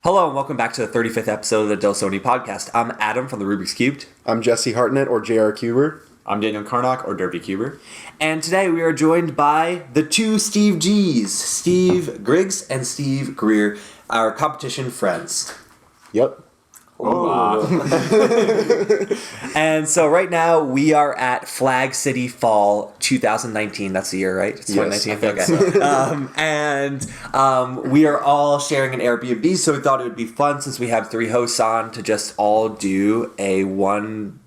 Hello and welcome back to the 35th episode of the Dlsone podcast. I'm Adam from the Rubik's Cubed. I'm Jesse Hartnett, or JR Cuber. I'm Daniel Karnock, or Derby Cuber. And today we are joined by the two Steve G's, Steve Griggs and Steve Greer, our competition friends. Yep. And so right now we are at Flag City Fall 2019. That's the year, right? It's 2019. Yes, Okay. We are all sharing an Airbnb, so we thought it would be fun since we have three hosts on to just all do a one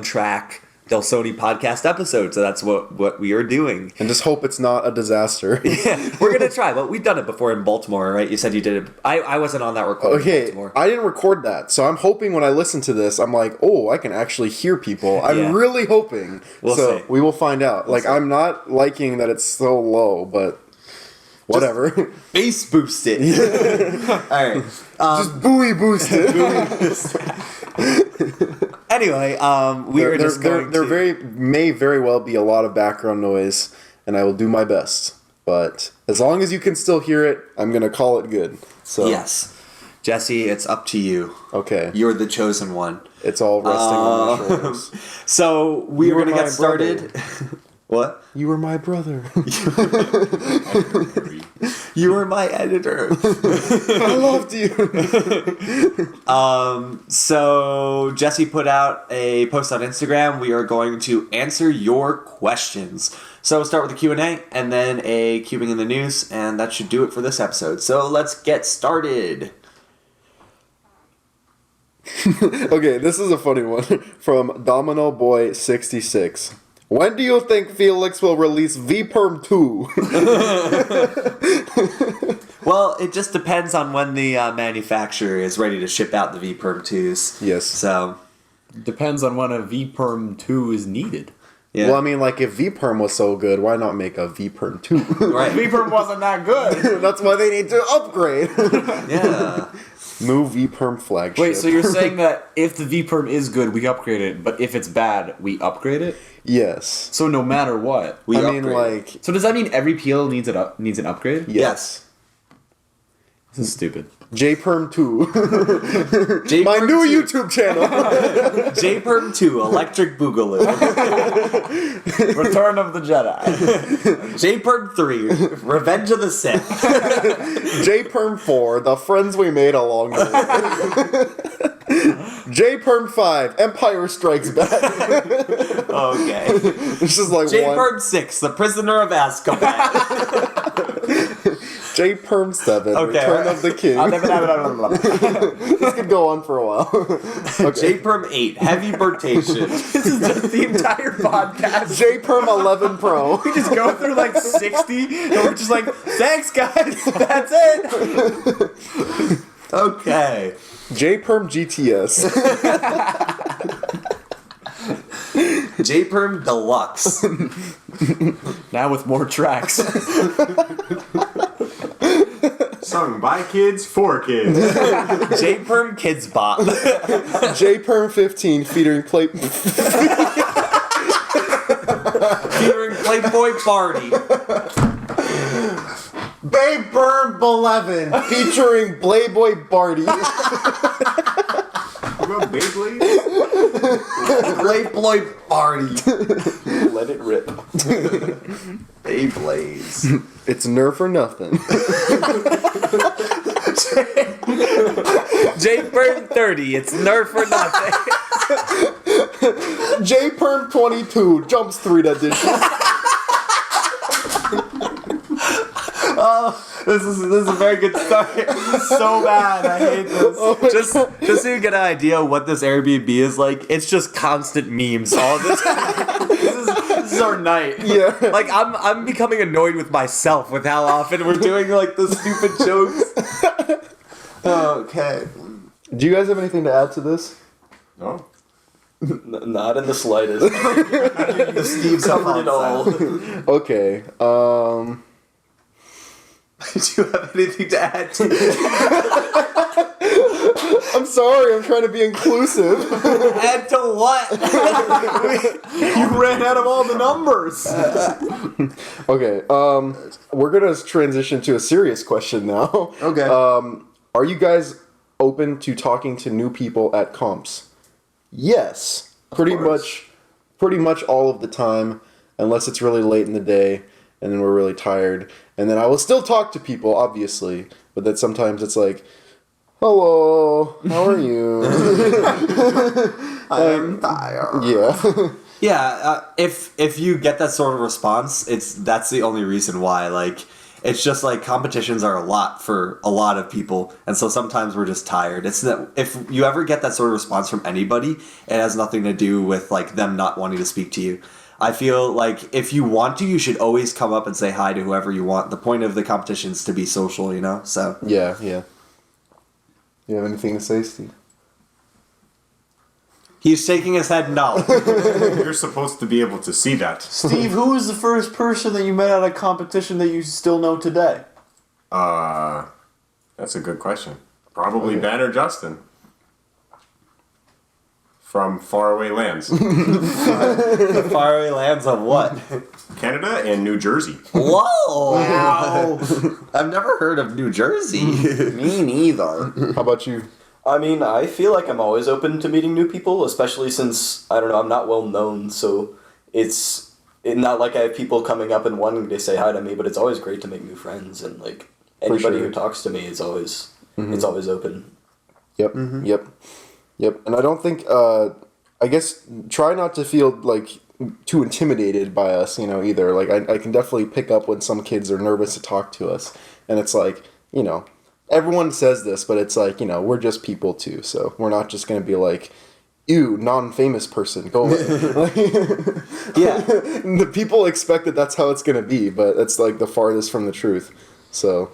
track Dlsone podcast episode. So that's what we are doing. And just hope it's not a disaster. Yeah, we're going to try. But we've done it before in Baltimore, right? You said you did it. I wasn't on that recording in Baltimore. I didn't record that. So I'm hoping when I listen to this, I'm like, oh, I can actually hear people. I'm really hoping. We'll see. We will find out. I'm not liking that it's so low, but whatever. Just bass boost it. All right. Just buoy boost it. Anyway, there may very well be a lot of background noise, and I will do my best. But as long as you can still hear it, I'm going to call it good. So yes. Jesse, it's up to you. Okay. You're the chosen one. It's all resting on my shoulders. So we're going to get started. What? You were my brother. You were my editor. I loved you. So Jesse put out a post on Instagram. We are going to answer your questions. So we'll start with the Q&A and then a cubing in the news, and that should do it for this episode. So let's get started. Okay, this is a funny one from Domino Boy 66. When do you think Felix will release VPerm 2? Well, it just depends on when the manufacturer is ready to ship out the VPerm 2s. Yes. So Depends on when a VPerm 2 is needed. yeah. Well, I mean, if VPerm was so good, why not make a VPerm 2? Right. VPerm wasn't that good. That's why they need to upgrade. Yeah. New VPerm flagship. Wait, so you're saying that if the VPerm is good, we upgrade it, but if it's bad, we upgrade it? Yes. So no matter what. So does that mean every PL needs an upgrade? Yes. This is stupid. JPerm 2. J-Perm My new 2. YouTube channel. JPerm 2, Electric Boogaloo. Return of the Jedi. JPerm 3, Revenge of the Sith. JPerm 4, The Friends We Made Along the Way. JPerm 5, Empire Strikes Back. Okay. It's just like JPerm 6, The Prisoner of Azkaban. JPerm 7, Okay. Return of the King. This could go on for a while. Okay. JPerm 8, Heavy Birtation. This is just the entire podcast. JPerm 11 Pro. We just go through 60, and we're just like, thanks guys, that's it. Okay. JPerm GTS. JPerm Deluxe. Now with more tracks. Sung by kids for kids. JPerm Kids Bop. JPerm 15 featuring Featuring Playboy Barty. Bayperm 11 featuring Playboy Barty. Beyblade? Playboy Barty. Let it rip. Beyblades. It's Nerf or nothing. JPerm 30, it's Nerf for nothing. JPerm 22 Jump Street Edition. Oh, this is a very good start. This is so bad. I hate this. Just so you get an idea of what this Airbnb is like, it's just constant memes all the time. This is our night. Yeah. I'm becoming annoyed with myself with how often we're doing the stupid jokes. Okay. Do you guys have anything to add to this? No. Not in the slightest. Steve's covered it all. Okay. Do you have anything to add to this? I'm sorry, I'm trying to be inclusive. Add to what? You ran out of all the numbers. Okay, we're gonna transition to a serious question now. Okay. Are you guys open to talking to new people at comps? Yes. Pretty much all of the time, unless it's really late in the day and then we're really tired. And then I will still talk to people, obviously, but then sometimes it's like, hello, how are you? I'm tired. Yeah. Yeah, if you get that sort of response, that's the only reason why. Like, it's just like competitions are a lot for a lot of people, and so sometimes we're just tired. It's that if you ever get that sort of response from anybody, it has nothing to do with like them not wanting to speak to you. I feel like if you want to, you should always come up and say hi to whoever you want. The point of the competition is to be social, you know. So Yeah. You have anything to say, Steve? he's shaking his head no. You're supposed to be able to see that. Steve, who was the first person that you met at a competition that you still know today? That's a good question. Probably Ben or Justin. From faraway lands. The faraway lands of what? Canada and New Jersey. Whoa! Wow. I've never heard of New Jersey. Me neither. How about you? I mean, I feel like I'm always open to meeting new people, especially since, I don't know, I'm not well known, so it's not like I have people coming up and wanting to say hi to me, but it's always great to make new friends, and like anybody sure. who talks to me, it's always open. Yep. And I don't think, I guess, try not to feel like too intimidated by us, either. Like, I can definitely pick up when some kids are nervous to talk to us. And it's like, everyone says this, but it's like, we're just people too. So we're not just going to be like, ew, non-famous person, go away. Yeah. The people expect that that's how it's going to be, but it's like the farthest from the truth. So...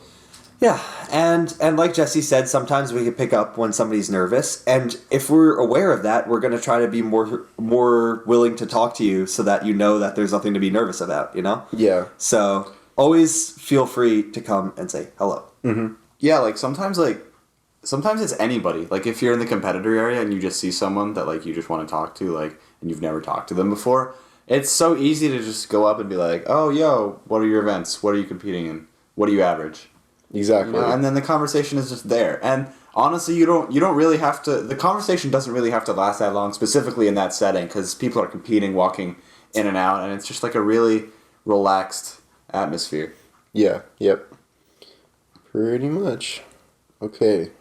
Yeah, and like Jesse said, sometimes we can pick up when somebody's nervous, and if we're aware of that, we're going to try to be more willing to talk to you so that you know that there's nothing to be nervous about, Yeah. So always feel free to come and say hello. Mm-hmm. Yeah, like sometimes it's anybody. Like if you're in the competitor area and you just see someone that like you just want to talk to, like, and you've never talked to them before, it's so easy to just go up and be like, oh, yo, what are your events? What are you competing in? What do you average? Exactly. And then the conversation is just there. And honestly, you don't really have to. The conversation doesn't really have to last that long, specifically in that setting, because people are competing, walking in and out, and it's just like a really relaxed atmosphere. Yeah. Yep. Pretty much. Okay.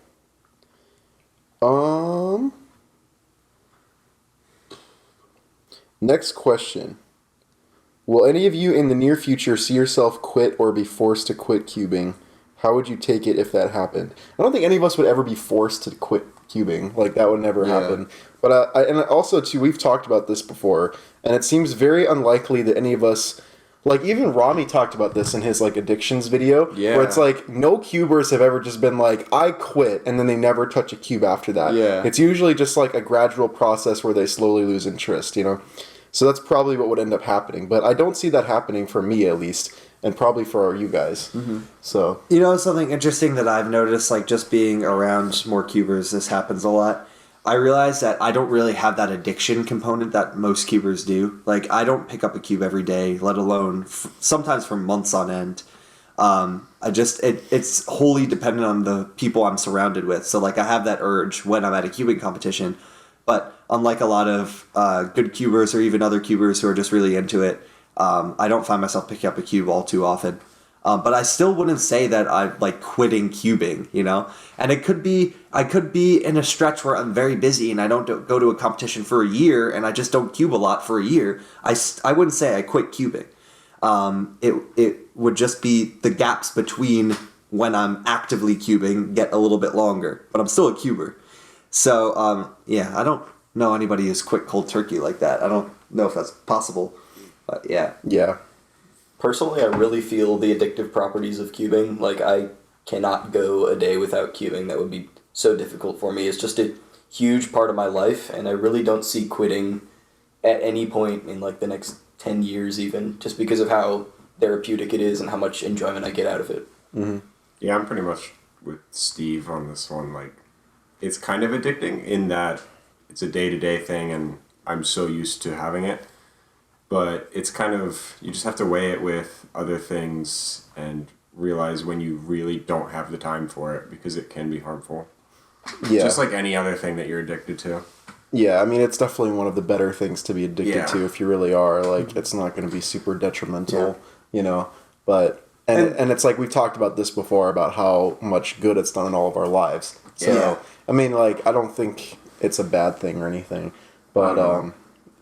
Next question. Will any of you in the near future see yourself quit or be forced to quit cubing? How would you take it if that happened? I don't think any of us would ever be forced to quit cubing. Like, that would never happen. But and also, too, we've talked about this before, and it seems very unlikely that any of us... Like, even Rami talked about this in his, like, addictions video, where it's like, no cubers have ever just been like, I quit, and then they never touch a cube after that. Yeah. It's usually just, like, a gradual process where they slowly lose interest, So that's probably what would end up happening. But I don't see that happening for me, at least. And probably for you guys. Mm-hmm. So Something interesting that I've noticed, like just being around more cubers, this happens a lot. I realize that I don't really have that addiction component that most cubers do. Like, I don't pick up a cube every day, let alone sometimes for months on end. It's wholly dependent on the people I'm surrounded with. So, like, I have that urge when I'm at a cubing competition. But unlike a lot of good cubers or even other cubers who are just really into it, I don't find myself picking up a cube all too often. But I still wouldn't say that I'm like quitting cubing, And I could be in a stretch where I'm very busy and I don't go to a competition for a year and I just don't cube a lot for a year. I wouldn't say I quit cubing. It would just be the gaps between when I'm actively cubing get a little bit longer, but I'm still a cuber. So I don't know anybody who's quit cold turkey like that. I don't know if that's possible. But yeah. Yeah. Personally, I really feel the addictive properties of cubing. Like, I cannot go a day without cubing. That would be so difficult for me. It's just a huge part of my life, and I really don't see quitting at any point in, like, the next 10 years even, just because of how therapeutic it is and how much enjoyment I get out of it. Mm-hmm. Yeah, I'm pretty much with Steve on this one. Like, it's kind of addicting in that it's a day-to-day thing, and I'm so used to having it. But it's kind of, you just have to weigh it with other things and realize when you really don't have the time for it because it can be harmful. Yeah. Just like any other thing that you're addicted to. Yeah, I mean, it's definitely one of the better things to be addicted Yeah. to if you really are. Like, it's not going to be super detrimental, you know? But, and it's like we've talked about this before about how much good it's done in all of our lives. So, Yeah. I mean, like, I don't think it's a bad thing or anything. But,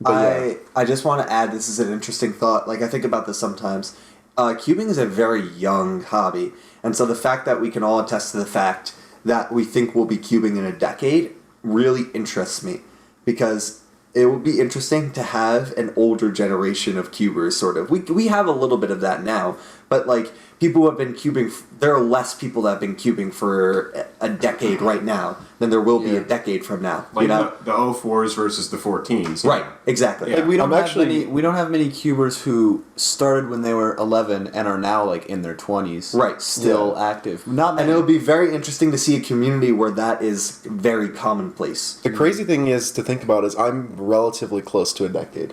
I just want to add, this is an interesting thought. Like, I think about this sometimes. Cubing is a very young hobby. And so the fact that we can all attest to the fact that we think we'll be cubing in a decade really interests me. Because it would be interesting to have an older generation of cubers, sort of. We have a little bit of that now. But, like, people who have been cubing, there are less people that have been cubing for a decade right now than there will be a decade from now. Like you know? the 04s versus the 14s. Right, exactly. Yeah. Like we don't I'm have actually- we don't have many cubers who started when they were 11 and are now like in their 20s. Right. Still active. Not And many. it would be very interesting to see a community where that is very commonplace. the crazy thing is to think about is I'm relatively close to a decade.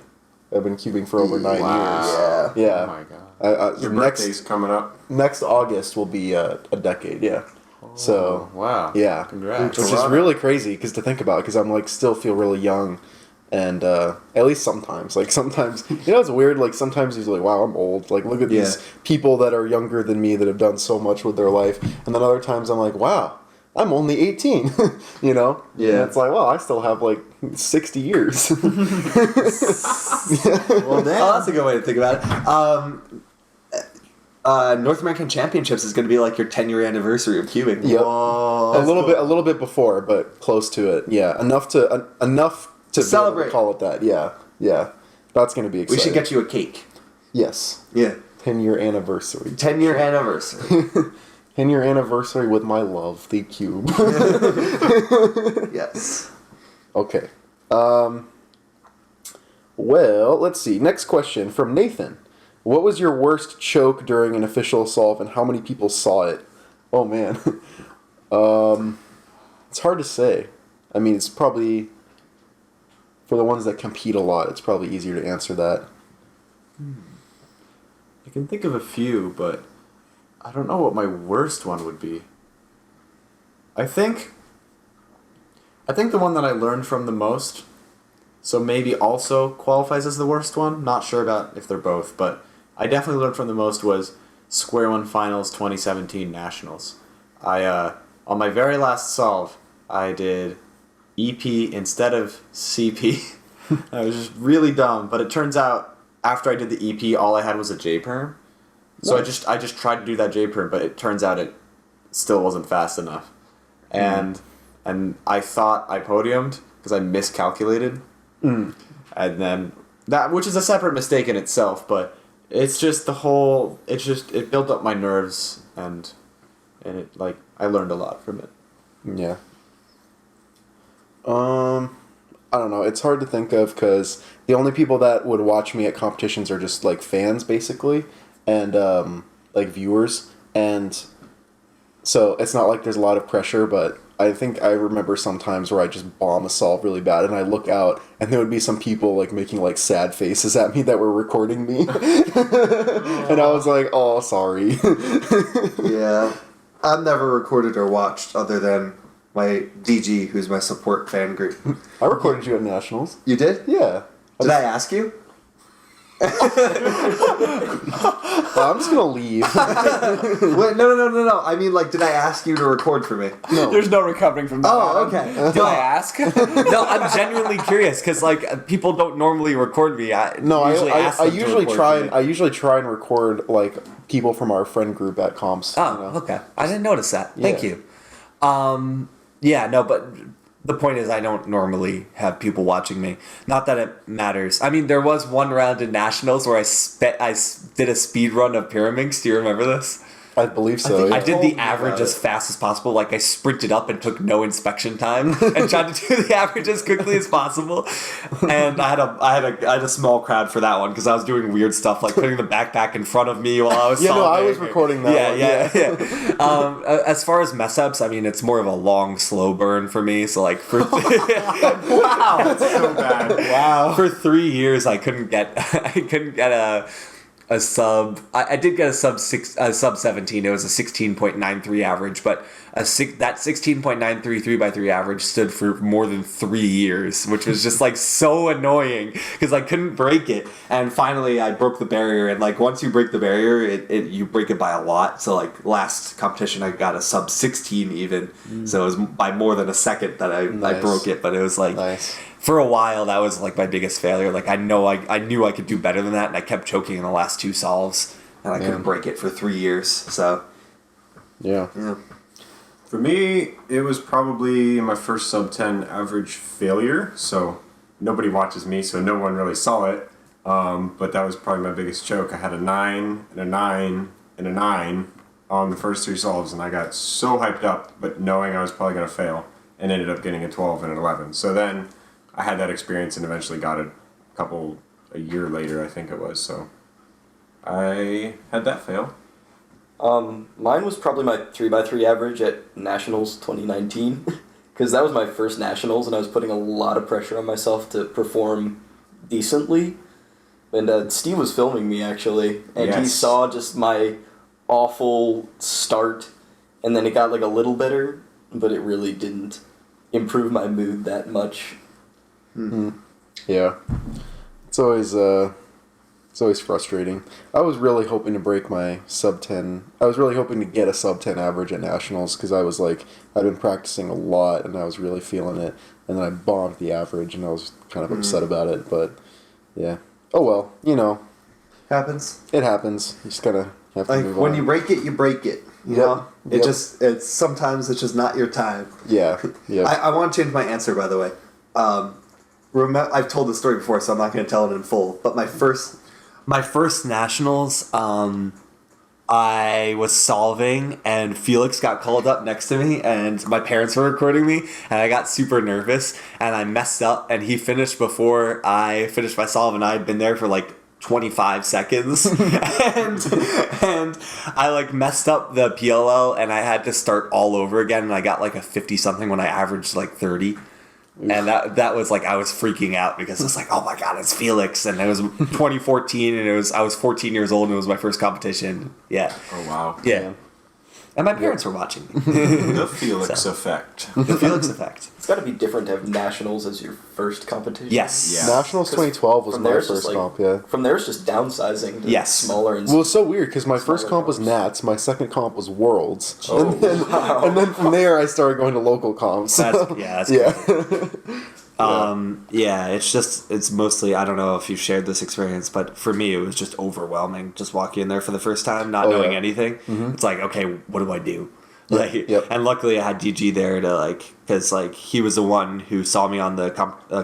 I've been cubing for over 9 Yeah. years. Yeah. Oh my god. Your next birthday's coming up. next August will be a decade. Yeah. So Wow. yeah, Congrats. which is really crazy because to think about because I'm like still feel really young, and at least sometimes you know it's weird like sometimes you're like wow I'm old like look at these people that are younger than me that have done so much with their life, and then other times I'm like wow I'm only 18, you know? Yeah. And it's like, well, I still have like 60 years. Well, damn. Oh, that's a good way to think about it. North American Championships is going to be like your 10-year anniversary of cubing. Yep. Whoa. a little bit before, but close to it. Yeah, enough to be able to celebrate. call it that. Yeah, yeah. That's going to be We exciting. should get you a cake. Yes. Yeah. 10-year anniversary. 10-year anniversary. 10-year anniversary with my love, the cube. Yes. Okay. Well, let's see. Next question from Nathan. What was your worst choke during an official assault, and how many people saw it? Oh man. It's hard to say. I mean, it's probably for the ones that compete a lot. It's probably easier to answer that. I can think of a few, but I don't know what my worst one would be. I think the one that I learned from the most, so maybe also qualifies as the worst one. Not sure about if they're both, but I definitely learned from the most was Square One Finals 2017 Nationals. I on my very last solve, I did EP instead of CP. I was just really dumb, but it turns out after I did the EP, all I had was a J-perm. So Nice. I just tried to do that J-perm, but it turns out it still wasn't fast enough. And I thought I podiumed because I miscalculated. And then that, which is a separate mistake in itself, but it's just it built up my nerves and it like I learned a lot from it. Yeah. I don't know. It's hard to think of because the only people that would watch me at competitions are just like fans, basically, and like viewers, and so it's not like there's a lot of pressure. But I think I remember sometimes where I just bomb a solve really bad, and I look out, and there would be some people like making like sad faces at me that were recording me, and I was like, "Oh, sorry." Yeah. I've never recorded or watched other than my DG, who's my support fan group. I recorded you at nationals. You did? Yeah. Did I ask you? I'm just gonna leave. Wait, no. I mean, like, did I ask you to record for me? No. There's no recovering from that. Oh, okay. Do I ask? No, I'm genuinely curious because like people don't normally record me. No, I usually try. And I usually try and record like people from our friend group at comps. oh, you know? okay. I didn't notice that. Thank Yeah. you. Yeah, no, but the point is, I don't normally have people watching me. Not that it matters. I mean, there was one round in nationals where I did a speed run of Pyraminx. Do you remember this? I believe so. think I yeah. did told the me average about as it. fast as possible. Like I sprinted up and took no inspection time and tried to do the average as quickly as possible. And I had a small crowd for that one because I was doing weird stuff like putting the backpack in front of me while I was. Yeah, no, I solving. was recording that Yeah. As far as mess ups, I mean, it's more of a long, slow burn for me. So like for Wow, that's so bad. wow, for 3 years I couldn't get a sub. I did get a sub 17. It was a 16.93 average, but that 16.93 3x3 average stood for more than 3 years, which was just like so annoying because I couldn't break it. And finally, I broke the barrier. And like once you break the barrier, you break it by a lot. So like last competition, I got a sub 16 even. So it was by more than a second that I broke it. But it was like. Nice. For a while, that was like my biggest failure. Like I knew I could do better than that, and I kept choking in the last 2 solves, and I couldn't break it for 3 years. So, Yeah. For me, it was probably my first sub 10 average failure. So nobody watches me, so no one really saw it. But that was probably my biggest choke. I had a 9 and a 9 and a 9 on the first 3 solves, and I got so hyped up, but knowing I was probably going to fail, and ended up getting a 12 and an 11. So then I had that experience and eventually got it a year later, I think it was. So I had that fail. Mine was probably my 3x3 average at Nationals 2019, because that was my first Nationals, and I was putting a lot of pressure on myself to perform decently. And Steve was filming me, actually, and he saw just my awful start, and then it got like a little better, but it really didn't improve my mood that much. Yeah. It's always frustrating. I was really hoping to break my sub 10. I was really hoping to get a sub 10 average at Nationals because I was like, I'd been practicing a lot and I was really feeling it. And then I bombed the average and I was kind of upset about it. But yeah. Oh well, Happens. it happens. You just gotta have to Like move when on. you break it, you break it. You know? It's sometimes it's just not your time. Yeah. Yeah. I want to change my answer, by the way. I've told this story before, so I'm not going to tell it in full. But my first nationals, I was solving, and Felix got called up next to me, and my parents were recording me, and I got super nervous, and I messed up, and he finished before I finished my solve, and I had been there for like 25 seconds, and I like messed up the PLL, and I had to start all over again, and I got like a 50 something when I averaged like 30. And that was like I was freaking out because I was like, oh my god, it's Felix, and it was 2014, and I was 14 years old, and it was my first competition. Yeah. Oh wow. Yeah. And my parents were watching me. The Felix effect. The Felix effect. It's got to be different to have Nationals as your first competition. Yes. Yeah. Nationals 2012 was From my there, it's first just, comp, yeah. From there, it's just downsizing to Yes. smaller and Well, it's so weird because my first Smaller comp was comps. Nats, my second comp was Worlds, Oh, wow. and then from there I started going to local comps. That's yeah. Yeah, it's mostly, I don't know if you've shared this experience, but for me it was just overwhelming just walking in there for the first time, not knowing yeah. anything. It's like, okay, what do I do? Like, Yep. and luckily I had DG there to like, because like he was the one who saw me on the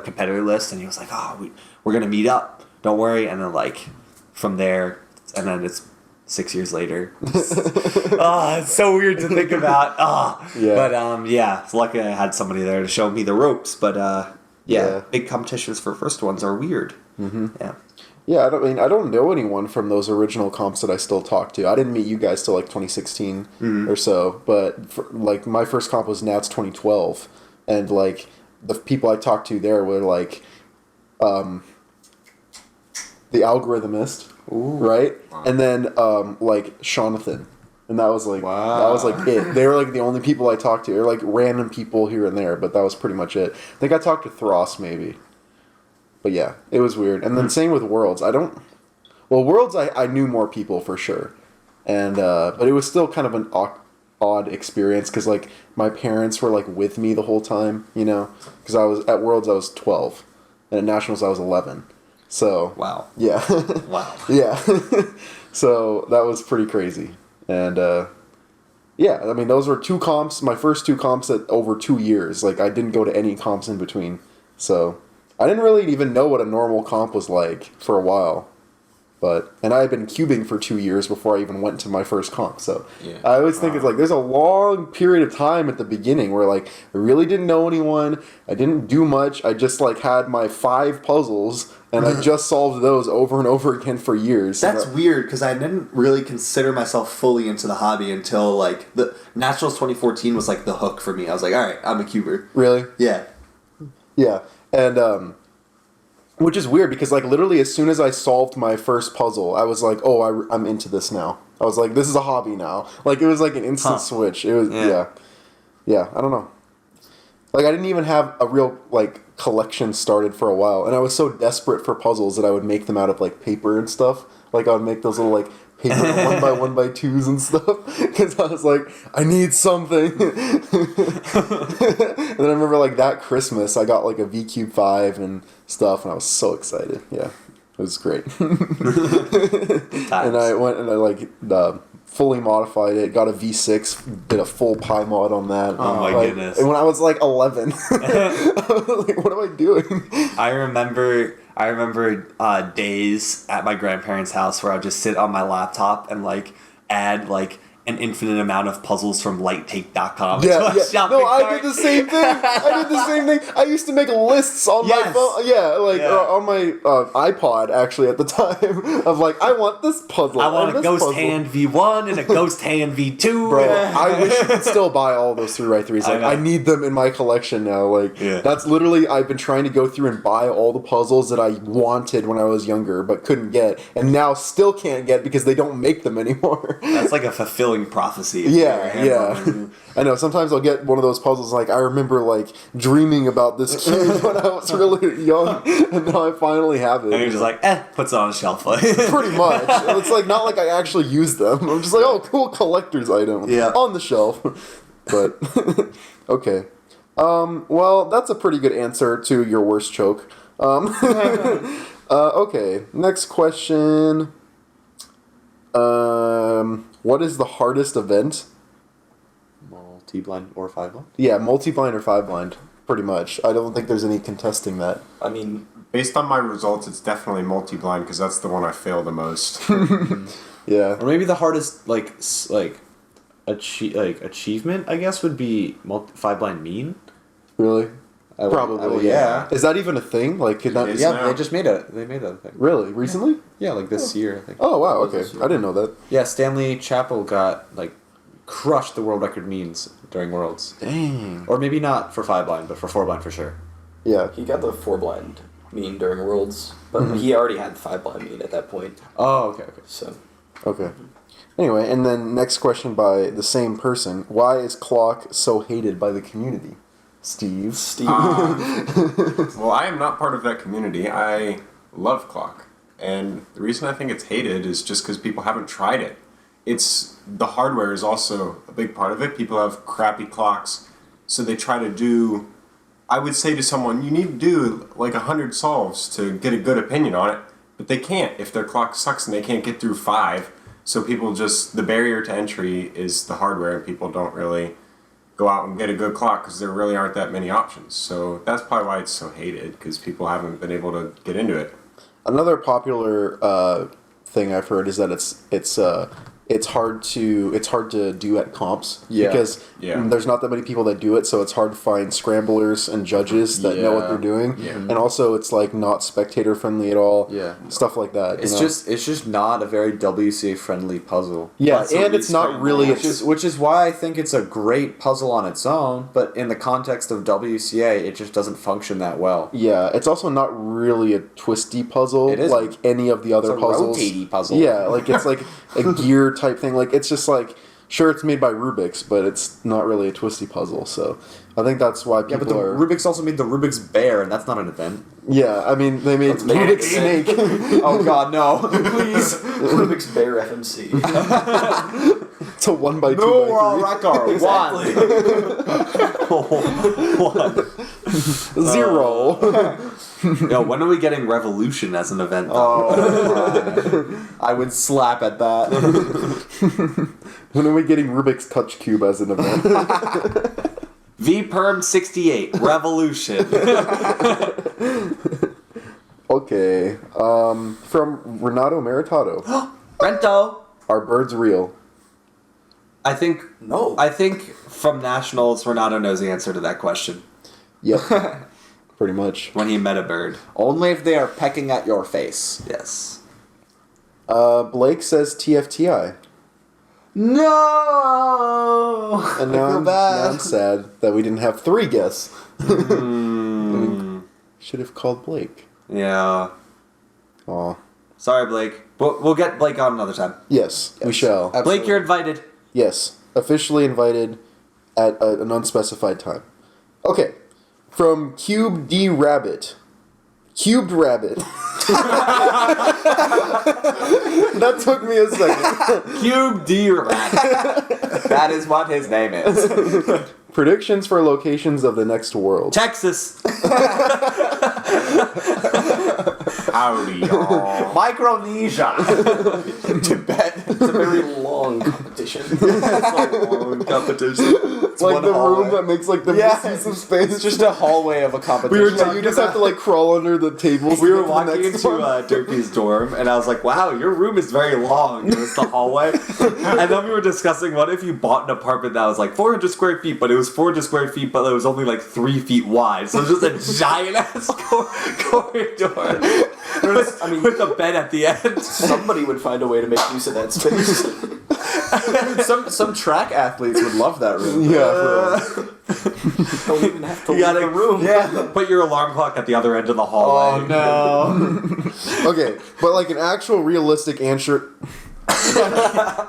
competitor list, and he was like, oh, we're gonna meet up, don't worry. And then like from there, and then it's 6 years later. It's so weird to think about. Yeah. But yeah, it's lucky I had somebody there to show me the ropes. But Yeah. big competitions for first ones are weird. Yeah. Yeah, I don't know anyone from those original comps that I still talk to. I didn't meet you guys till like 2016 or so, but like my first comp was Nats 2012, and like the people I talked to there were like, the Algorithmist, right? Wow. And then like Jonathan, and that was like it. They were like the only people I talked to. They were like random people here and there, but that was pretty much it. I think I talked to Thross maybe. But yeah, it was weird. And then same with Worlds. Worlds I knew more people for sure. And but it was still kind of an odd experience because like my parents were like with me the whole time, because I was at Worlds I was 12 and at Nationals I was 11. So Wow. yeah. Wow. Yeah. So that was pretty crazy. And yeah, I mean those were two comps, my first two comps at over 2 years. Like I didn't go to any comps in between. So I didn't really even know what a normal comp was like for a while. And I had been cubing for 2 years before I even went to my first comp. So Yeah. I always think it's like there's a long period of time at the beginning where like I really didn't know anyone. I didn't do much. I just like had my 5 puzzles and I just solved those over and over again for years. That's weird because I didn't really consider myself fully into the hobby until like the Nationals 2014 was like the hook for me. I was like, all right, I'm a cuber. Really? Yeah. Yeah. And Which is weird because, like, literally as soon as I solved my first puzzle, I was like, oh, I'm into this now. I was like, this is a hobby now. Like, it was like an instant switch. It was, yeah, I don't know. Like, I didn't even have a real, like, collection started for a while. And I was so desperate for puzzles that I would make them out of, like, paper and stuff. Like, I would make those little, like, paper 1x1x2s and stuff. Because I was like, I need something. And then I remember, like, that Christmas, I got, like, a V-Cube 5 and stuff. And I was so excited. Yeah. It was great. And I went and I, like, fully modified it, got a V6, did a full Pi mod on that. Oh my goodness. And when I was like 11, I was like, what am I doing? I remember days at my grandparents' house where I would just sit on my laptop and like add like an infinite amount of puzzles from lighttape.com. Yeah. No, I did the same thing. I used to make lists on my phone. Yeah, like on my iPod actually at the time of like, I want this puzzle. I want a ghost hand V1 and a ghost hand V2. Bro, I wish you could still buy all those 3x3s. Like, I need them in my collection now. Like, that's literally, I've been trying to go through and buy all the puzzles that I wanted when I was younger, but couldn't get, and now still can't get because they don't make them anymore. That's like a fulfilling prophecy. Yeah. I know, sometimes I'll get one of those puzzles, like, I remember, like, dreaming about this cube when I was really young, and now I finally have it. And you're just like, puts it on a shelf. Pretty much. It's like, not like I actually use them. I'm just like, oh, cool collector's item. On the shelf. But, okay. Well, that's a pretty good answer to your worst choke. Okay, next question. What is the hardest event? Multi-blind or 5-blind? Yeah, multi-blind or 5-blind, pretty much. I don't think there's any contesting that. I mean, based on my results, it's definitely multi-blind because that's the one I fail the most. Yeah. Or maybe the hardest achievement, I guess, would be 5-blind mean. Really? Probably, yeah. Is that even a thing? Like, could that? Yeah, They just made it. They made that a thing. Really? Recently? Yeah, like this year, I think. Oh wow. Okay, I didn't know that. Yeah, Stanley Chappell got crushed the world record means during Worlds. Dang. Or maybe not for 5-blind, but for 4-blind for sure. Yeah. he got the 4-blind mean during Worlds, but he already had the 5-blind mean at that point. Oh, okay. So. Okay. Anyway, and then next question by the same person: why is Clock so hated by the community? Steve. Well, I am not part of that community. I love Clock. And the reason I think it's hated is just because people haven't tried it. The hardware is also a big part of it. People have crappy clocks, so they try to do... I would say to someone, you need to do like 100 solves to get a good opinion on it, but they can't if their clock sucks and they can't get through 5. So people just... The barrier to entry is the hardware, and people don't really go out and get a good clock because there really aren't that many options. So that's probably why it's so hated, because people haven't been able to get into it. Another popular thing I've heard is that it's hard to do at comps because there's not that many people that do it, so it's hard to find scramblers and judges that know what they're doing. And also it's like not spectator friendly at all. Stuff like that. It's just not a very WCA friendly puzzle. Yeah, and it's not really which is why I think it's a great puzzle on its own, but in the context of WCA it just doesn't function that well. Yeah, it's also not really a twisty puzzle like any of the other puzzles. It's a rotatey puzzle. Yeah, like it's like a gear type thing. Like, it's just like, sure, it's made by Rubik's, but it's not really a twisty puzzle. So I think that's why people but Rubik's also made the Rubik's Bear, and that's not an event. Yeah, I mean, they made Rubik's Snake. Oh god, no. Please. Rubik's Bear FMC. It's a 1x2. No, we're all record. Exactly. 1. 0. Yo, when are we getting Revolution as an event? I would slap at that. When are we getting Rubik's Touch Cube as an event? VPerm 68 Revolution. Okay. From Renato Meritato. Rento. Are birds real? I think No. I think from Nationals, Renato knows the answer to that question Yep. Pretty much. when he met a bird. Only if they are pecking at your face. Yes. Blake says TFTI. No! And now I'm sad that we didn't have 3 guesses. Should have called Blake. Yeah. Aw. Sorry, Blake. We'll get Blake on another time. Yes, we shall. Blake, you're invited. Yes, officially invited at an unspecified time. Okay, from Cube D Rabbit. Cubed Rabbit. That took me a second. Cube D Rabbit. That is what his name is. Predictions for locations of the next world. Texas. Howdy, y'all. Micronesia. Tibet. It's a very long competition. Competition. It's like one the hallway. room that makes like the Yeah. piece of space. It's just a hallway of a competition. you just have to like crawl under the tables. We to were get to the walking next into one. Derpy's dorm, and I was like, wow, your room is very long. It was the hallway. And then we were discussing, what if you bought an apartment that was like 400 square feet, but it was 400 square feet, but it was only like 3 feet wide. So it was just a giant-ass corridor with a bed at the end. Somebody would find a way to make use of that space. Some track athletes would love that room. Yeah. Don't even have to You leave gotta the room. Yeah. Put your alarm clock at the other end of the hallway. Oh no. Okay, but like an actual realistic answer.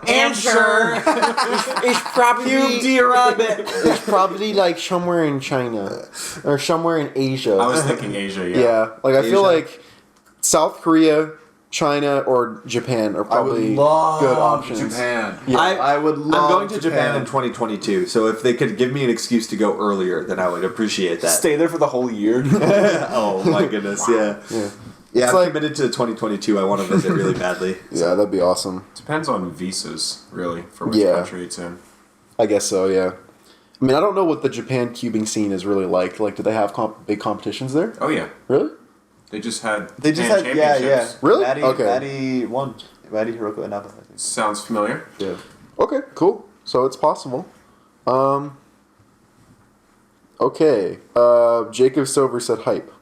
Answer. It's probably Cube D Rabbit. It's probably like somewhere in China or somewhere in Asia. I was thinking Asia, yeah. Yeah, like I feel Asia. like South Korea, China, or Japan are probably good options. Japan. Yeah. I would love I'm going to Japan in 2022, so if they could give me an excuse to go earlier, then I would appreciate that. Stay there for the whole year. Oh my goodness, yeah. Yeah. Yeah, It's I'm like- committed to 2022. I want to visit really badly. Yeah, that'd be awesome. Depends on visas, really, for which Yeah. country it's in. I guess so. Yeah. I mean, I don't know what the Japan cubing scene is really like. Like, do they have big competitions there? Oh, yeah. Really? They just had They just Japan had yeah. championships. Really? Maddie, Okay. Maddie won. Maddie Hiroko Inaba, I think. Sounds familiar. Yeah. Okay, cool. So it's possible. Okay. Jacob Stover said hype.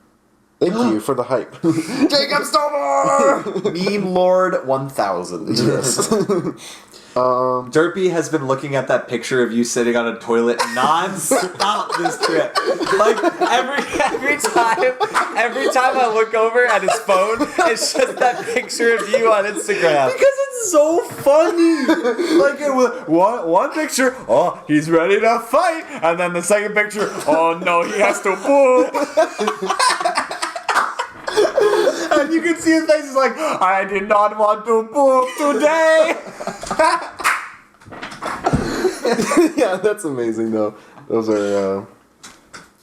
Thank you for the hype. Jacob Stover! Meme Lord 1000. Yes. Derpy has been looking at that picture of you sitting on a toilet non-stop this trip. Like every time I look over at his phone, it's just that picture of you on Instagram. Because it's so funny. Like it was one picture, oh, he's ready to fight, and then the second picture, oh no, he has to poop. And you can see his face is like, I did not want to poop today. Yeah, that's amazing though. Those are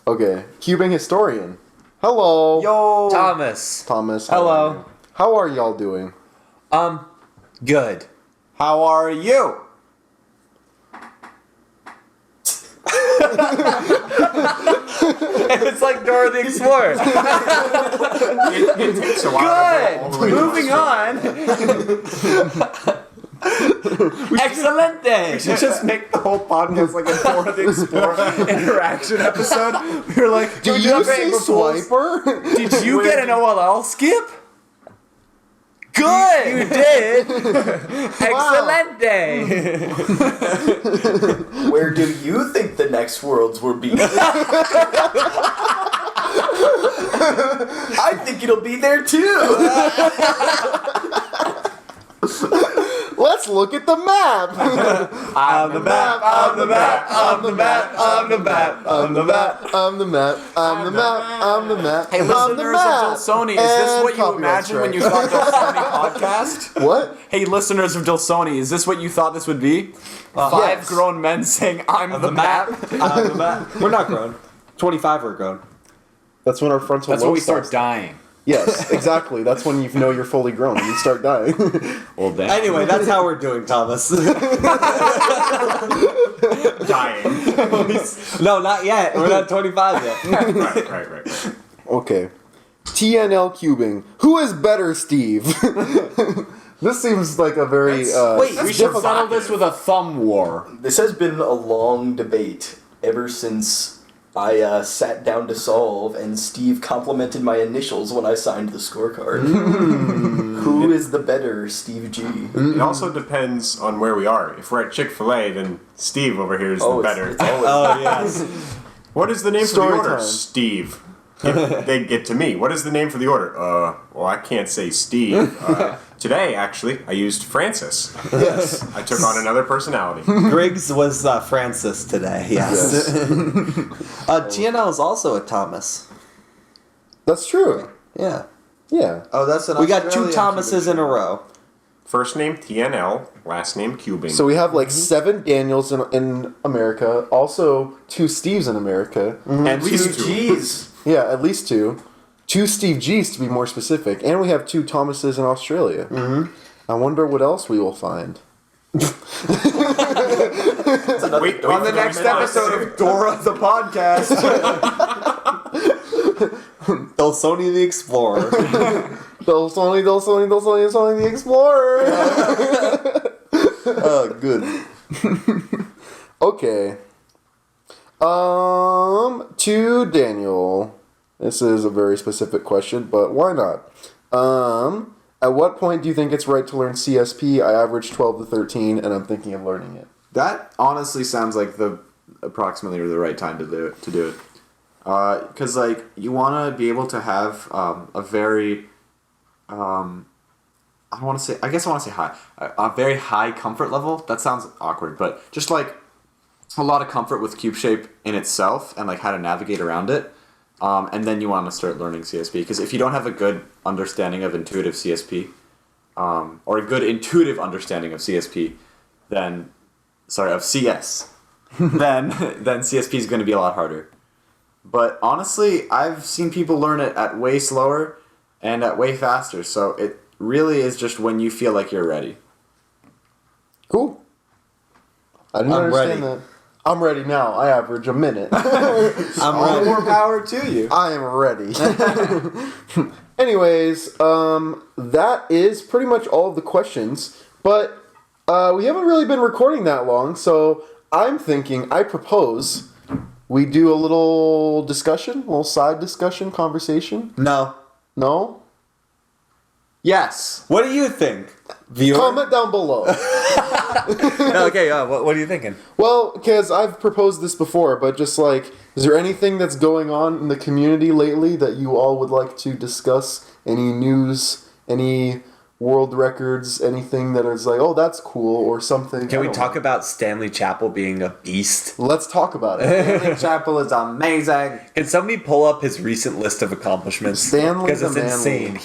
okay. Cubing historian. Hello. Yo, Thomas. Thomas. Hello. How are y'all doing? Good. how are you? It's like Dora the Explorer. It takes a while. to go all the way to Moving Australia. on. Excellent day. We should just make the whole podcast like a Dora the Explorer interaction episode. We were like, Do we you have say April Fools? swiper? Did you get an OLL skip? Good. You did. Excellent day. Where do you think the next worlds will be? I think it'll be there too. Let's look at the map. On the map. On the map. On the map. On the map. On the map. On the map. On the map. On the map. Hey, on the listeners of map. Dlsone, is this And what you copyright imagined when you strike. thought Dlsone podcast? What? Hey, listeners of Dlsone, is this what you thought this would be? Five Yes. grown men saying, I'm the map. On the map. We're not grown. 25 we're grown. That's when our frontal That's lobe when we start stops. dying. Yes, exactly. That's when you know you're fully grown and you start dying. Well, then. Anyway, that's how we're doing, Thomas. Dying. No, not yet. We're not 25 yet. Right. Okay. TNL cubing. Who is better, Steve? This seems like a very Wait, we should settle this with a thumb war. This has been a long debate ever since I sat down to solve, and Steve complimented my initials when I signed the scorecard. Who is the better, Steve G? It also depends on where we are. If we're at Chick-fil-A, then Steve over here is the Oh, better. it's always Oh, yes. What is the name Story for the order? time. Steve. they get to me. What is the name for the order? Well, I can't say Steve. Today, actually, I used Francis. Yes. I took on another personality. Griggs was Francis today. Yes. TNL is also a Thomas. That's true. Yeah. Yeah. Oh, that's an We got two Australian Thomases in a row. First name TNL, last name Cubing. So we have like 7 Daniels in America, also 2 Steves in America. at Two least two. G's. Yeah, at least 2. 2 Steve G's to be more specific. And we have 2 Thomases in Australia. Mm-hmm. I wonder what else we will find. Wait, On the next episode of Dora the Podcast. Dlsone the Explorer. Dlsone the Explorer! Oh, good. Okay. To Daniel. This is a very specific question, but why not? At what point do you think it's right to learn CSP? I average 12 to 13, and I'm thinking of learning it. That honestly sounds like the approximately the right time to do it. Because like you want to be able to have a very I want to say high, a very high comfort level. That sounds awkward, but just like a lot of comfort with cube shape in itself and like how to navigate around it. And then you want to start learning CSP, because if you don't have a good understanding of intuitive CSP, or a good intuitive understanding of CSP, then CS, then CSP is going to be a lot harder. But honestly, I've seen people learn it at way slower and at way faster, so it really is just when you feel like you're ready. Cool. I didn't I'm understand ready. that. I'm ready now. I average a minute. I'm All ready. more power to you. I am ready. Anyways, that is pretty much all of the questions. But we haven't really been recording that long, so I propose we do a little discussion, a little side discussion, conversation. No. No? Yes. What do you think? Viewer? Comment down below. Okay, what are you thinking? Well, because I've proposed this before, but just like, is there anything that's going on in the community lately that you all would like to discuss? Any news, any world records, anything that is like, oh, that's cool, or something? Can we talk about Stanley Chapel being a beast? Let's talk about it. Stanley Chapel is amazing. Can somebody pull up his recent list of accomplishments? Stanley Because it's the Manly. insane.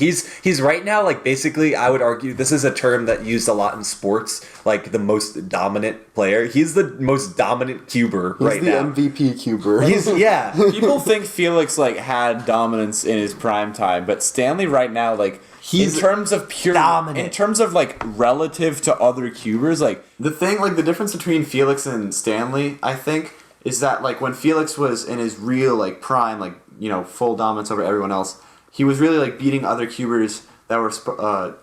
He's right now, like, basically, I would argue this is a term that used a lot in sports, like the most dominant player. He's the most dominant cuber right He's the now. MVP cuber. Yeah. People think Felix like had dominance in his prime time, but Stanley right now, like He's in terms of pure dominant. in terms of like relative to other cubers, like The thing, like the difference between Felix and Stanley, I think, is that like when Felix was in his real like prime, like full dominance over everyone else, he was really like beating other cubers that were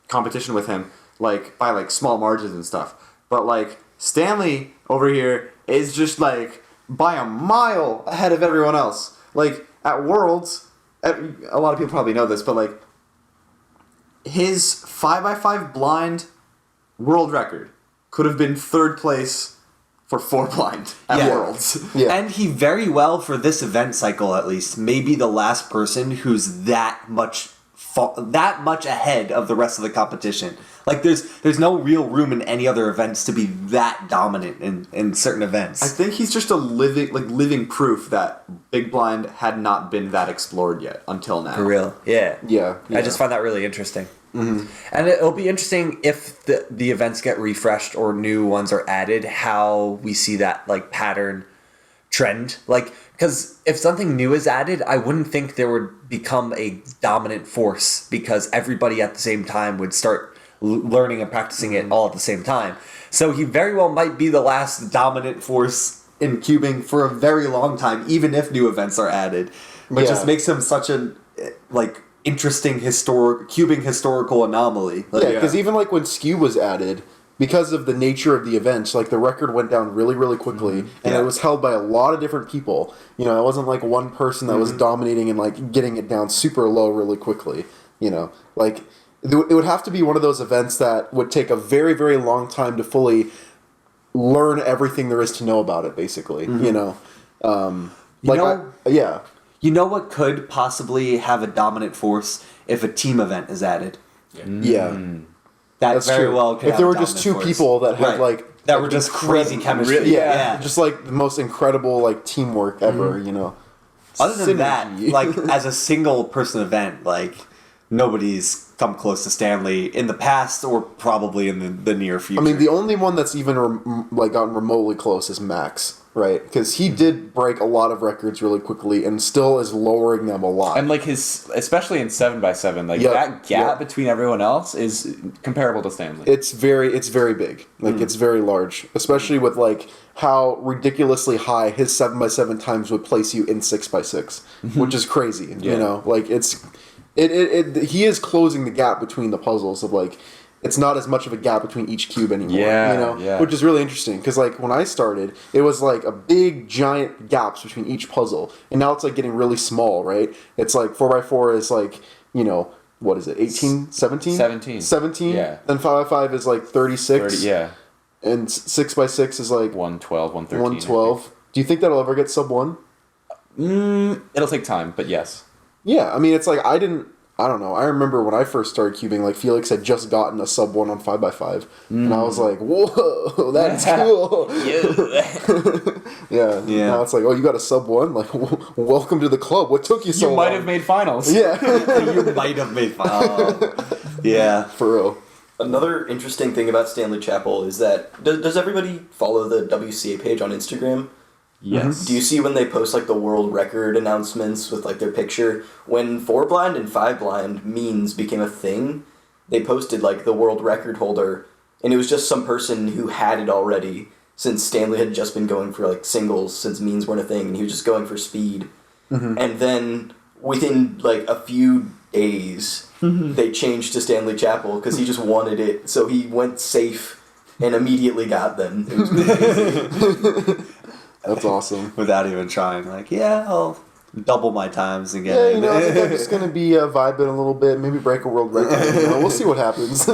competition with him, like by like small margins and stuff. But like Stanley over here is just like by a mile ahead of everyone else. Like at Worlds, a lot of people probably know this, but like his 5x5 blind world record could have been 3rd place for 4 blind at Yeah. Worlds. Yeah. And he very well, for this event cycle at least, may be the last person who's that much ahead of the rest of the competition. Like there's no real room in any other events to be that dominant in certain events. I think he's just a living proof that Big Blind had not been that explored yet until now. For real. Yeah. Yeah. I just find that really interesting. Mm-hmm. And it'll be interesting if the events get refreshed or new ones are added, how we see that like pattern trend. Like, because if something new is added, I wouldn't think there would become a dominant force because everybody at the same time would start learning and practicing it all at the same time. So he very well might be the last dominant force in cubing for a very long time, even if new events are added. But Yeah. just makes him such a like interesting cubing historical anomaly. Like, Yeah, because even like when Skew was added, because of the nature of the events, like the record went down really, really quickly, and Yeah. it was held by a lot of different people. It wasn't like one person that was dominating and like getting it down super low really quickly. Like it would have to be one of those events that would take a very, very long time to fully learn everything there is to know about it. Basically, yeah. You know what could possibly have a dominant force if a team event is added? Yeah. That That's very true. well could If have there a were just dominant two force. people that had Right. like that were just crazy chemistry. really- yeah, just like the most incredible like teamwork ever, you know. Other than that, Synergy. like as a single person event, like nobody's come close to Stanley in the past or probably in the near future. I mean, the only one that's even like gotten remotely close is Max, right? Because he did break a lot of records really quickly and still is lowering them a lot. And like his, especially in 7x7, like Yep, that gap yep. between everyone else is comparable to Stanley. It's very big. Like it's very large, especially with like how ridiculously high his 7x7 times would place you in 6x6, which is crazy. You know, like it's he is closing the gap between the puzzles of like it's not as much of a gap between each cube anymore. Yeah, you know, yeah. which is really interesting because like when I started, it was like a big giant gaps between each puzzle, and now it's like getting really small. Right? It's like 4x4 is like what is it 18, 17? 17. Yeah. Then 5x5 is like 36. 30, yeah. And 6x6 is like 112, 113. 112. Do you think that'll ever get sub 1? It'll take time, but yes. Yeah, I mean, it's like I don't know. I remember when I first started cubing, like Felix had just gotten a sub 1 on 5x5. And I was like, whoa, that's cool. Yeah. Now it's like, oh, you got a sub 1? Like, welcome to the club. What took you so You long? might have made finals. Yeah, you might have made fun. Yeah. for real. Another interesting thing about Stanley Chapel is that does everybody follow the WCA page on Instagram? Yes. Do you see when they post like the world record announcements with like their picture? When 4 blind and 5 blind means became a thing, they posted like the world record holder, and it was just some person who had it already since Stanley had just been going for like singles since means weren't a thing, and he was just going for speed. And then within like a few days, they changed to Stanley Chapel because he just wanted it, so he went safe and immediately got them. It was crazy. That's awesome. Without even trying. Like, yeah, I'll double my times and get Yeah, it. you know, I think I'm just going to be vibing a little bit, maybe break a world record. We'll see what happens.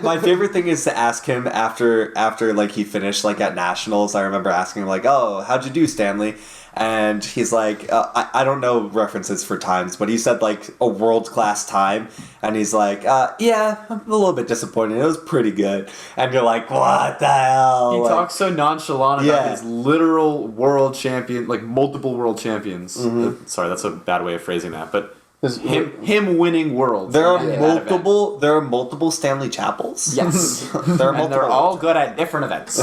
My favorite thing is to ask him after like he finished like at nationals. I remember asking him like, "Oh, how'd you do, Stanley?" And he's like, I don't know references for times, but he said like a world class time, and he's like, yeah, I'm a little bit disappointed. It was pretty good, and you're like, what the hell? He Like, talks so nonchalant Yeah. about his literal world champion, like multiple world champions. Sorry, that's a bad way of phrasing that, but him winning worlds. There are at that event. There are multiple Stanley Chapels. Yes. there are And multiple. they're all good at different events.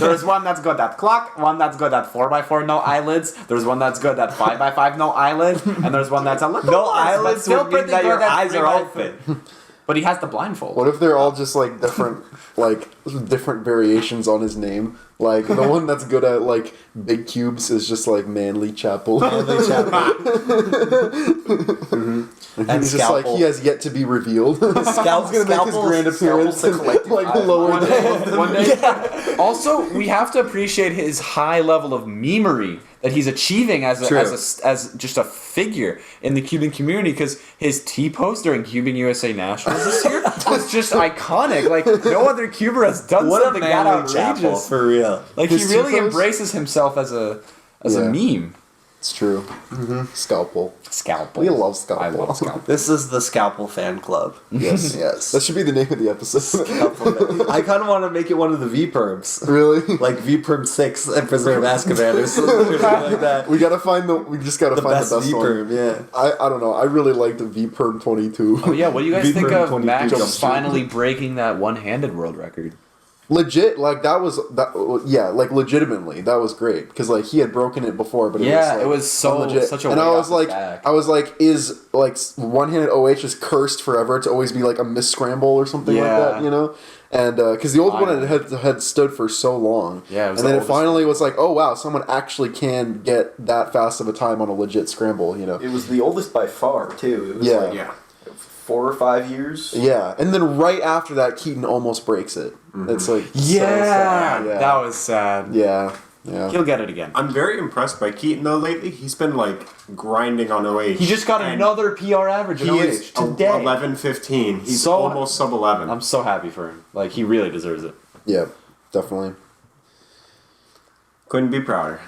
There's one that's good at clock, one that's good at 4x4 no eyelids, there's one that's good at 5x5 no eyelid, and there's one that's a little no worse, but eyelids still would mean pretty that good your at eyes are 3x4. open. But he has the blindfold. What if they're all just like different, like different variations on his name? Like the one that's good at like big cubes is just like Manly Chapel. Manly Chapel. And And he's just like Scalpel. he has yet to be revealed. He's Scalpel, gonna make his grand appearance the and collective like eye. lower One down. day. Also, we have to appreciate his high level of memery that he's achieving as just a figure in the Cuban community, because his T-post during Cuban USA Nationals this year was just iconic. Like, no other Cuber has done What a something that Manly Chapel, outrageous. for real. Like, His he really T-post? embraces himself as a Yeah. meme. It's true. Scalpel. Scalpel. We love Scalpel. I love Scalpel. This is the Scalpel fan club. Yes, yes. That should be the name of the episode. I kind of want to make it one of the V-perms. Really? Like V-perm 6 and Prisoner of Azkaban or something like that. We gotta find We just gotta The find best the best V-perm, one. yeah. I don't know. I really like the V-perm 22. Oh yeah, what do you guys think V-perm of 22 Max jump shoot. finally breaking that one-handed world record? Legit, like that was yeah, like legitimately that was great because like he had broken it before, but Yeah, it it was was so- legit. such a and weight I off was his back. is like one-handed OH is cursed forever to always be like a miss scramble or something like Yeah. that, you know? And because the old one Finally. had stood for so long, Yeah, it was and the then it oldest finally was like, oh wow, someone actually can get that fast of a time on a legit scramble, you know? It was the oldest by far too. It was Yeah. like Yeah. 4 or 5 years. Yeah, and then right after that, Keaton almost breaks it. It's like so sad. Yeah. that was sad. Yeah, yeah. He'll get it again. I'm very impressed by Keaton though lately. He's been like grinding on OH. He just got and another PR average in He OH is today. 11-15. He's So- almost sub 11. I'm so happy for him. Like, he really deserves it. Yeah, definitely. Couldn't be prouder.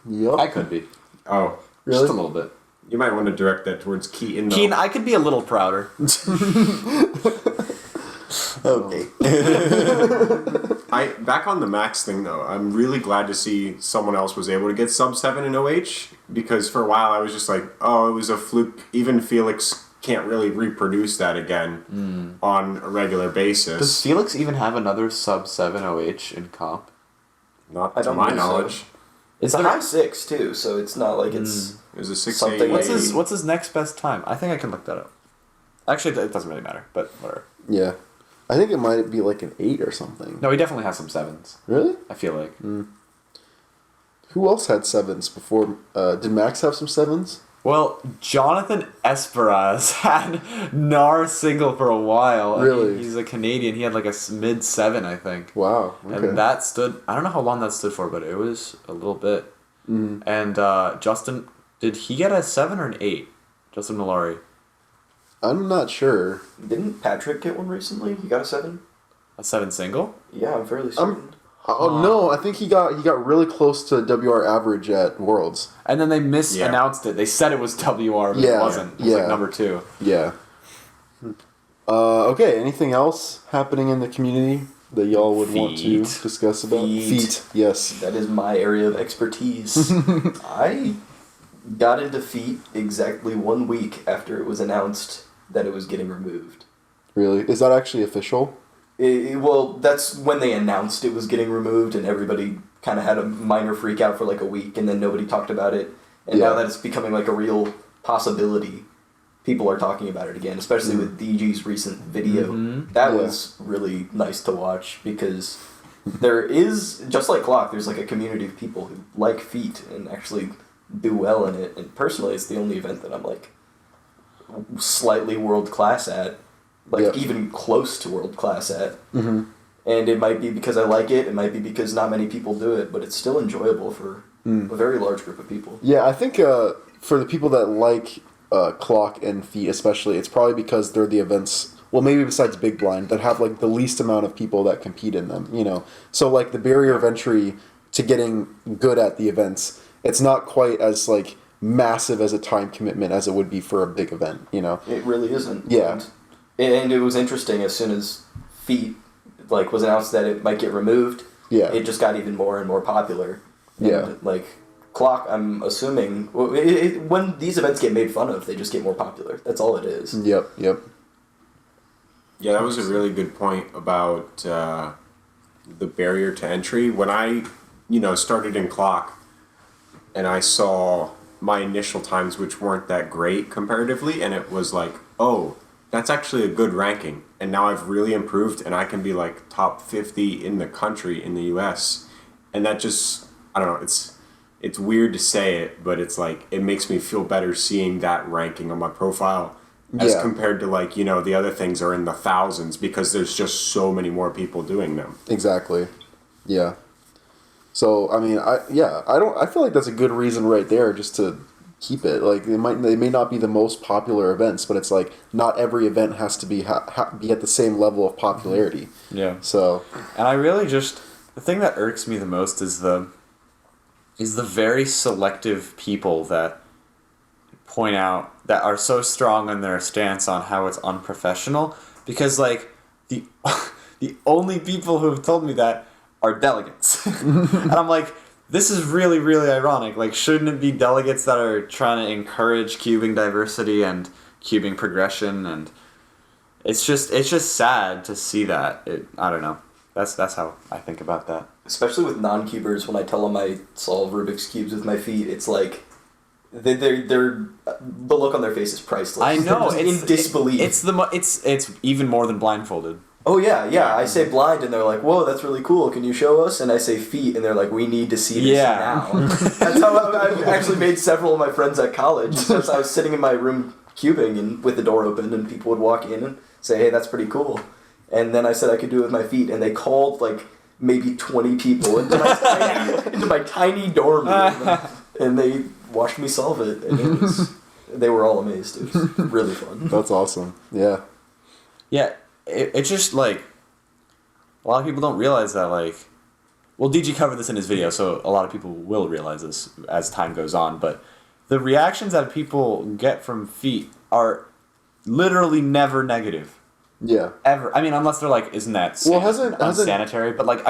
Yep. I could be. Oh, Really? Just a little bit. You might want to direct that towards Keaton. Keen, I could be a little prouder. Okay. Back on the Max thing though, I'm really glad to see someone else was able to get sub 7 in OH, because for a while I was just like, oh, it was a fluke. Even Felix can't really reproduce that again on a regular basis. Does Felix even have another sub 7 OH in comp? Not I to don't my think so. knowledge. It's a high 6 too, so it's not like it's It was a 6 Something like- What's his next best time? I think I can look that up. Actually, it doesn't really matter, but whatever. Yeah. I think it might be like an 8 or something. No, he definitely has some 7s. Really? I feel like. Who else had 7s before? Did Max have some 7s? Well, Jonathan Esperaz had NAR single for a while. Really? He's a Canadian. He had like a mid 7, I think. Wow. Okay. And that stood, I don't know how long that stood for, but it was a little bit. And Justin, did he get a 7 or an 8? Justin Mallory. I'm not sure. Didn't Patrick get one recently? He got a 7? A 7 single? Yeah, I'm fairly certain. Oh no! I think he got really close to WR average at Worlds. And then they misannounced it. They said it was WR, but it Yeah, wasn't. It was yeah. like number 2. Yeah. Okay. Anything else happening in the community that y'all would want to Feet. discuss about? Feet. Yes. That is my area of expertise. I got into feet exactly 1 week after it was announced that it was getting removed. Really? Is that actually official? Well, that's when they announced it was getting removed, and everybody kind of had a minor freak out for like a week, and then nobody talked about it. And Yeah. now that it's becoming like a real possibility, people are talking about it again, especially with DG's recent video. That Yeah. was really nice to watch, because there is, just like Clock, there's like a community of people who like feet and actually do well in it. And personally, it's the only event that I'm like slightly world class at. Like, Yeah. even close to world class at. And it might be because I like it, it might be because not many people do it, but it's still enjoyable for a very large group of people. Yeah, I think for the people that like Clock and Feet especially, it's probably because they're the events, well, maybe besides Big Blind, that have like the least amount of people that compete in them, you know? So like the barrier of entry to getting good at the events, it's not quite as like massive as a time commitment as it would be for a big event, you know? It really isn't. Yeah. And it was interesting, as soon as Feet like was announced that it might get removed, Yeah. it just got even more and more popular. And, Yeah. like, Clock, I'm assuming, well, when these events get made fun of, they just get more popular. That's all it is. Yep. Yeah, that was a really good point about the barrier to entry. When I, started in Clock, and I saw my initial times, which weren't that great comparatively, and it was like, oh, that's actually a good ranking. And now I've really improved, and I can be like top 50 in the country in the US. And that just, I don't know, it's weird to say it, but it's like, it makes me feel better seeing that ranking on my profile as Yeah. compared to like, the other things are in the thousands, because there's just so many more people doing them. Exactly. Yeah. So I mean, I feel like that's a good reason right there, just to keep it. Like they may not be the most popular events, but it's like not every event has to be be at the same level of popularity. Yeah. So And I really just, the thing that irks me the most is the very selective people that point out, that are so strong in their stance on how it's unprofessional, because like the only people who have told me that are delegates. And I'm like, this is really, really ironic. Like, shouldn't it be delegates that are trying to encourage cubing diversity and cubing progression? And it's just sad to see that. I don't know. That's how I think about that. Especially with non-cubers, when I tell them I solve Rubik's Cubes with my feet, it's like, they're the look on their face is priceless. I know, They're just in disbelief. It's even more than blindfolded. Oh yeah. I say blind, and they're like, "Whoa, that's really cool. Can you show us?" And I say feet, and they're like, "We need to see this now." That's how I've actually made several of my friends at college. Since I was sitting in my room cubing and with the door open, and people would walk in and say, "Hey, that's pretty cool." And then I said I could do it with my feet, and they called like maybe 20 people into my tiny dorm room, and they watched me solve it, and they were all amazed. It was really fun. that's awesome. Yeah. Yeah, it's just like, a lot of people don't realize that, like, well, DG covered this in his video, so a lot of people will realize this as time goes on, but the reactions that people get from feet are literally never negative. Yeah. Ever. I mean, unless they're like, isn't that Well, hasn't- unsanitary? But like,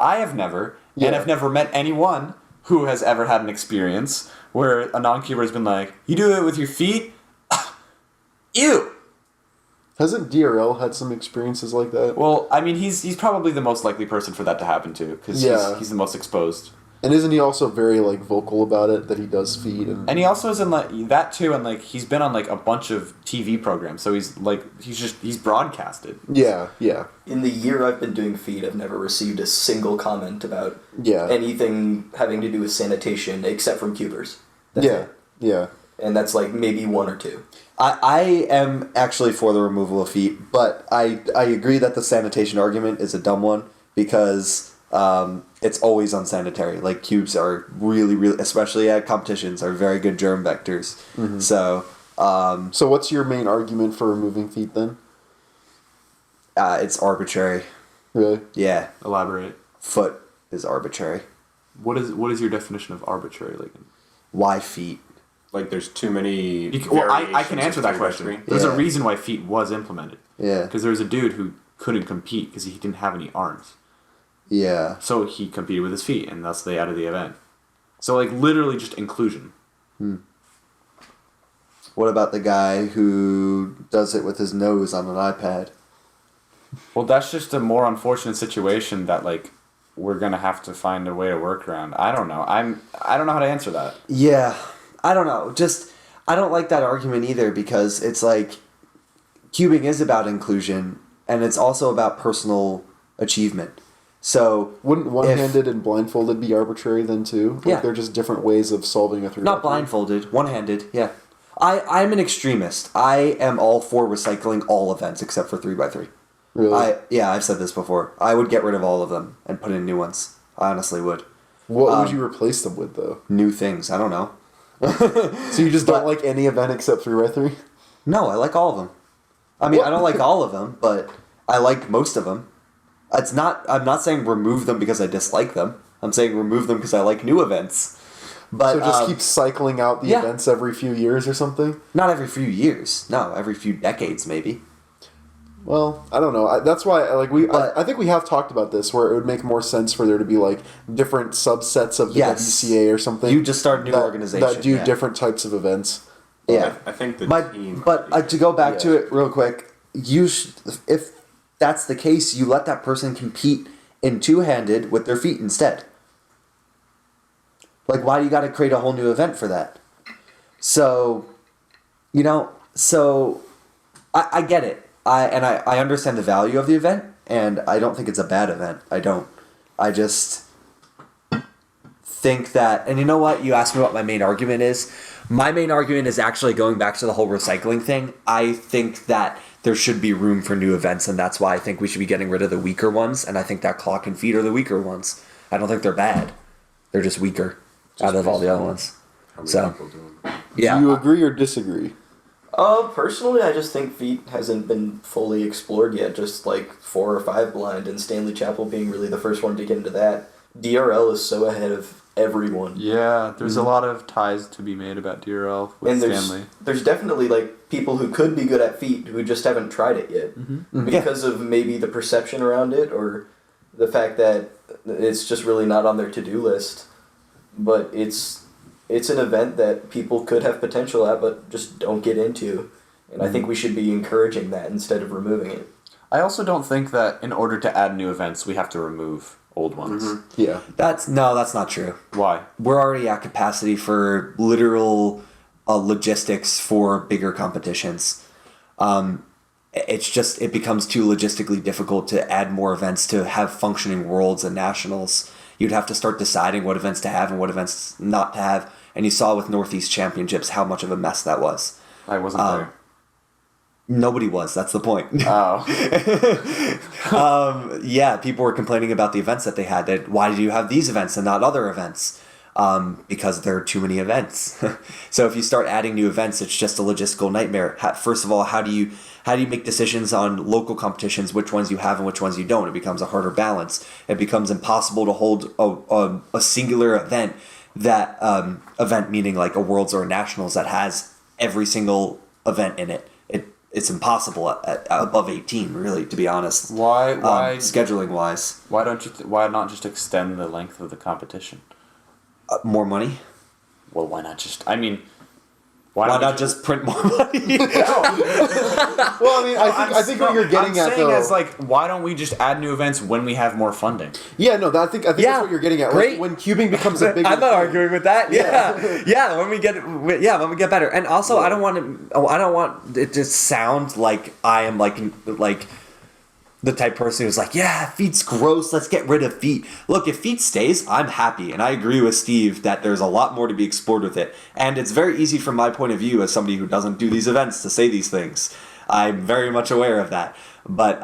I have never, and Yeah. I've never met anyone who has ever had an experience where a non-cuber has been like, you do it with your feet? Ew! Hasn't DRL had some experiences like that? Well, I mean, he's probably the most likely person for that to happen to, because Yeah. he's the most exposed. And isn't he also very like vocal about it that he does feed and And he also is in like that too, and like he's been on like a bunch of TV programs, so he's broadcasted. yeah, yeah, In the year I've been doing feed, I've never received a single comment about yeah, anything having to do with sanitation except from cubers. That's yeah, it. yeah. And that's like maybe one or two. I am actually for the removal of feet, but I agree that the sanitation argument is a dumb one because it's always unsanitary. Like cubes are really, especially at competitions, are very good germ vectors. Mm-hmm. So So what's your main argument for removing feet then? it's arbitrary. Really? Yeah, Elaborate. foot is arbitrary. What is your definition of arbitrary? Like, Why feet? Like there's too many. well, I can variations answer of that 3x3. question. There's Yeah. a reason why feet was implemented. Yeah, Because there was a dude who couldn't compete because he didn't have any arms. yeah. So he competed with his feet, and thus they added the event. So like literally just inclusion. What about the guy who does it with his nose on an iPad? Well, that's just a more unfortunate situation that like we're gonna have to find a way to work around. I don't know. I don't know how to answer that. Yeah, I don't know. Just I don't like that argument either because it's like cubing is about inclusion and it's also about personal achievement. So Wouldn't one-handed and blindfolded be arbitrary then too? Like Yeah. they're just different ways of solving a 3x3. not blindfolded, one-handed. Yeah, I'm an extremist. I am all for recycling all events except for 3x3. Really? I've said this before. I would get rid of all of them and put in new ones. I honestly would. What would you replace them with though? New things. I don't know. So you just don't But- like any event except 3x3? No, I like all of them. I mean, What? I don't like all of them, but I like most of them. It's not. I'm not saying remove them because I dislike them. I'm saying remove them because I like new events. But So just keep cycling out the yeah. events every few years or something? not every few years. No, every few decades maybe. Well, I don't know. That's why, But- I think we have talked about this, where it would make more sense for there to be like different subsets of the Yes. WCA or something. You just start a new that, organization that do yeah. different types of events. Yeah, I think the team. but to go back to Yeah. it real quick, if that's the case, you let that person compete in two-handed with their feet instead. Like, why do you got to create a whole new event for that? So, I get it. I understand the value of the event, and I don't think it's a bad event. I don't. I just think that, and you know what? You asked me what my main argument is. My main argument is actually going back to the whole recycling thing. I think that there should be room for new events, and that's why I think we should be getting rid of the weaker ones, and I think that clock and feet are the weaker ones. I don't think they're bad. They're just weaker out of all the other ones. How many So, people do them? yeah. Do you agree or disagree? Personally, I just think feet hasn't been fully explored yet. Just like 4 or 5 blind, and Stanley Chapel being really the first one to get into that. DRL is so ahead of everyone. Yeah, there's a lot of ties to be made about DRL with And Stanley. there's definitely like people who could be good at feet who just haven't tried it yet because of maybe the perception around it or the fact that it's just really not on their to-do list. But it's an event that people could have potential at but just don't get into, and I think we should be encouraging that instead of removing it. I also don't think that in order to add new events, we have to remove old ones. Yeah. That's not true. Why? We're already at capacity for literal logistics for bigger competitions. It's just, it becomes too logistically difficult to add more events to have functioning worlds and nationals. You'd have to start deciding what events to have and what events not to have. And you saw with Northeast Championships how much of a mess that was. I wasn't there. Nobody was. That's the point. Oh. Yeah, people were complaining about the events that they had. That why do you have these events and not other events? Because there are too many events. So if you start adding new events, it's just a logistical nightmare. First of all, how do you make decisions on local competitions, which ones you have and which ones you don't? It becomes a harder balance. It becomes impossible to hold a singular event that event, meaning like a Worlds or a Nationals that has every single event in it. It's impossible at above 18, really, to be honest. Why scheduling wise? Why not just extend the length of the competition? More money. Well, why not just? I mean, why not just print more money? Well, I mean, I think what you're getting at, though, is like, why don't we just add new events when we have more funding? Yeah, no, I think that's what you're getting at. Great. When cubing becomes a big, I'm not arguing with that. Yeah, when we get better, and also I don't want it to sound like I am like the type of person who's like, yeah, feet's gross, let's get rid of feet. Look, if feet stays, I'm happy. And I agree with Steve that there's a lot more to be explored with it. And it's very easy from my point of view as somebody who doesn't do these events to say these things. I'm very much aware of that. But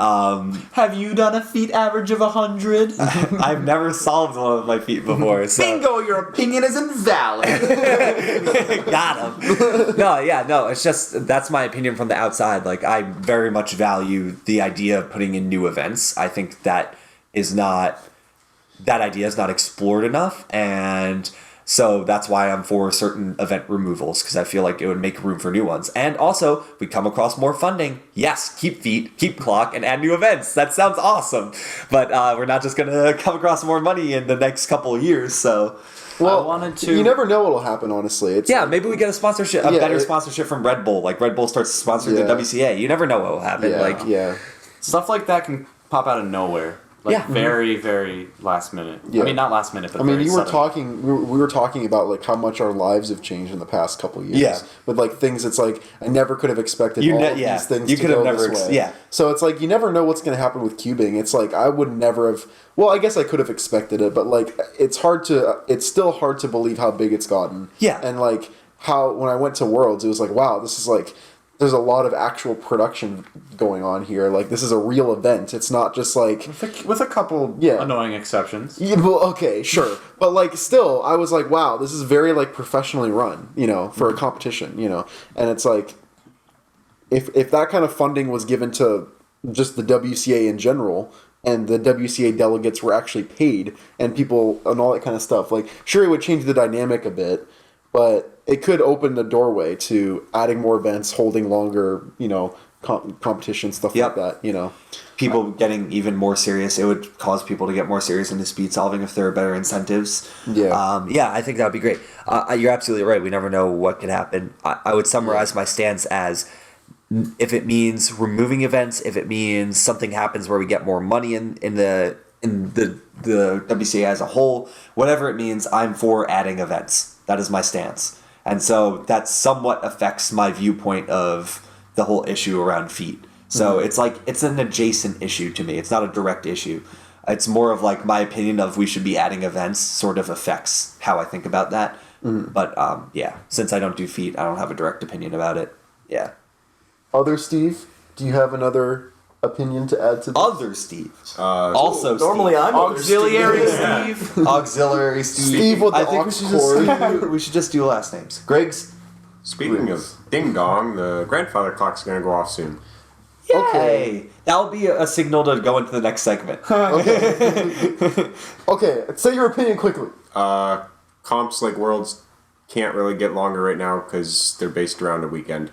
have you done a feet average of 100? I've never solved one of my feet before. So. Bingo, your opinion is invalid. Got him. No, it's just, that's my opinion from the outside. Like, I very much value the idea of putting in new events. I think that idea is not explored enough, and so that's why I'm for certain event removals, because I feel like it would make room for new ones. And also, if we come across more funding, yes, keep feet, keep clock, and add new events. That sounds awesome. But we're not just going to come across more money in the next couple of years, so... Well, you never know what'll happen, honestly. It's maybe we get a sponsorship, better sponsorship from Red Bull. Like, Red Bull starts sponsoring the WCA. You never know what will happen. Stuff like that can pop out of nowhere. Like, very, very last minute. Yeah. I mean, not last minute, but I mean, very we were sudden. talking about, like, how much our lives have changed in the past couple of years. Yeah. With, like, things it's like, I never could have expected all of these things to go this way. So it's like, you never know what's going to happen with cubing. It's like, I would never have... Well, I guess I could have expected it, but, like, it's still hard to believe how big it's gotten. Yeah. And, like, how, when I went to Worlds, it was like, wow, this is, like... There's a lot of actual production going on here. Like, this is a real event. It's not just like... With a couple annoying exceptions. Yeah, well, okay, sure. But, like, still, I was like, wow, this is very, like, professionally run, for a competition, And it's like, if that kind of funding was given to just the WCA in general, and the WCA delegates were actually paid, and people, and all that kind of stuff, like, sure, it would change the dynamic a bit, but... It could open the doorway to adding more events, holding longer, competitions, stuff like that, People getting even more serious. It would cause people to get more serious into speed solving if there are better incentives. Yeah. I think that would be great. You're absolutely right. We never know what could happen. I would summarize my stance as, if it means removing events, if it means something happens where we get more money in the WCA as a whole, whatever it means, I'm for adding events. That is my stance. And so that somewhat affects my viewpoint of the whole issue around feet. So it's like, it's an adjacent issue to me. It's not a direct issue. It's more of like my opinion of we should be adding events sort of affects how I think about that. But since I don't do feet, I don't have a direct opinion about it. Yeah. Other Steve, do you have another opinion to add to this? Other Steve. Also normally Steve. I'm Auxiliary Steve. Auxiliary Steve. Steve with the I think we should just do last names. Griggs. Speaking of ding dong, the grandfather clock's going to go off soon. Yay! Okay. That'll be a signal to go into the next segment. Okay, say your opinion quickly. Comps like Worlds can't really get longer right now because they're based around a weekend.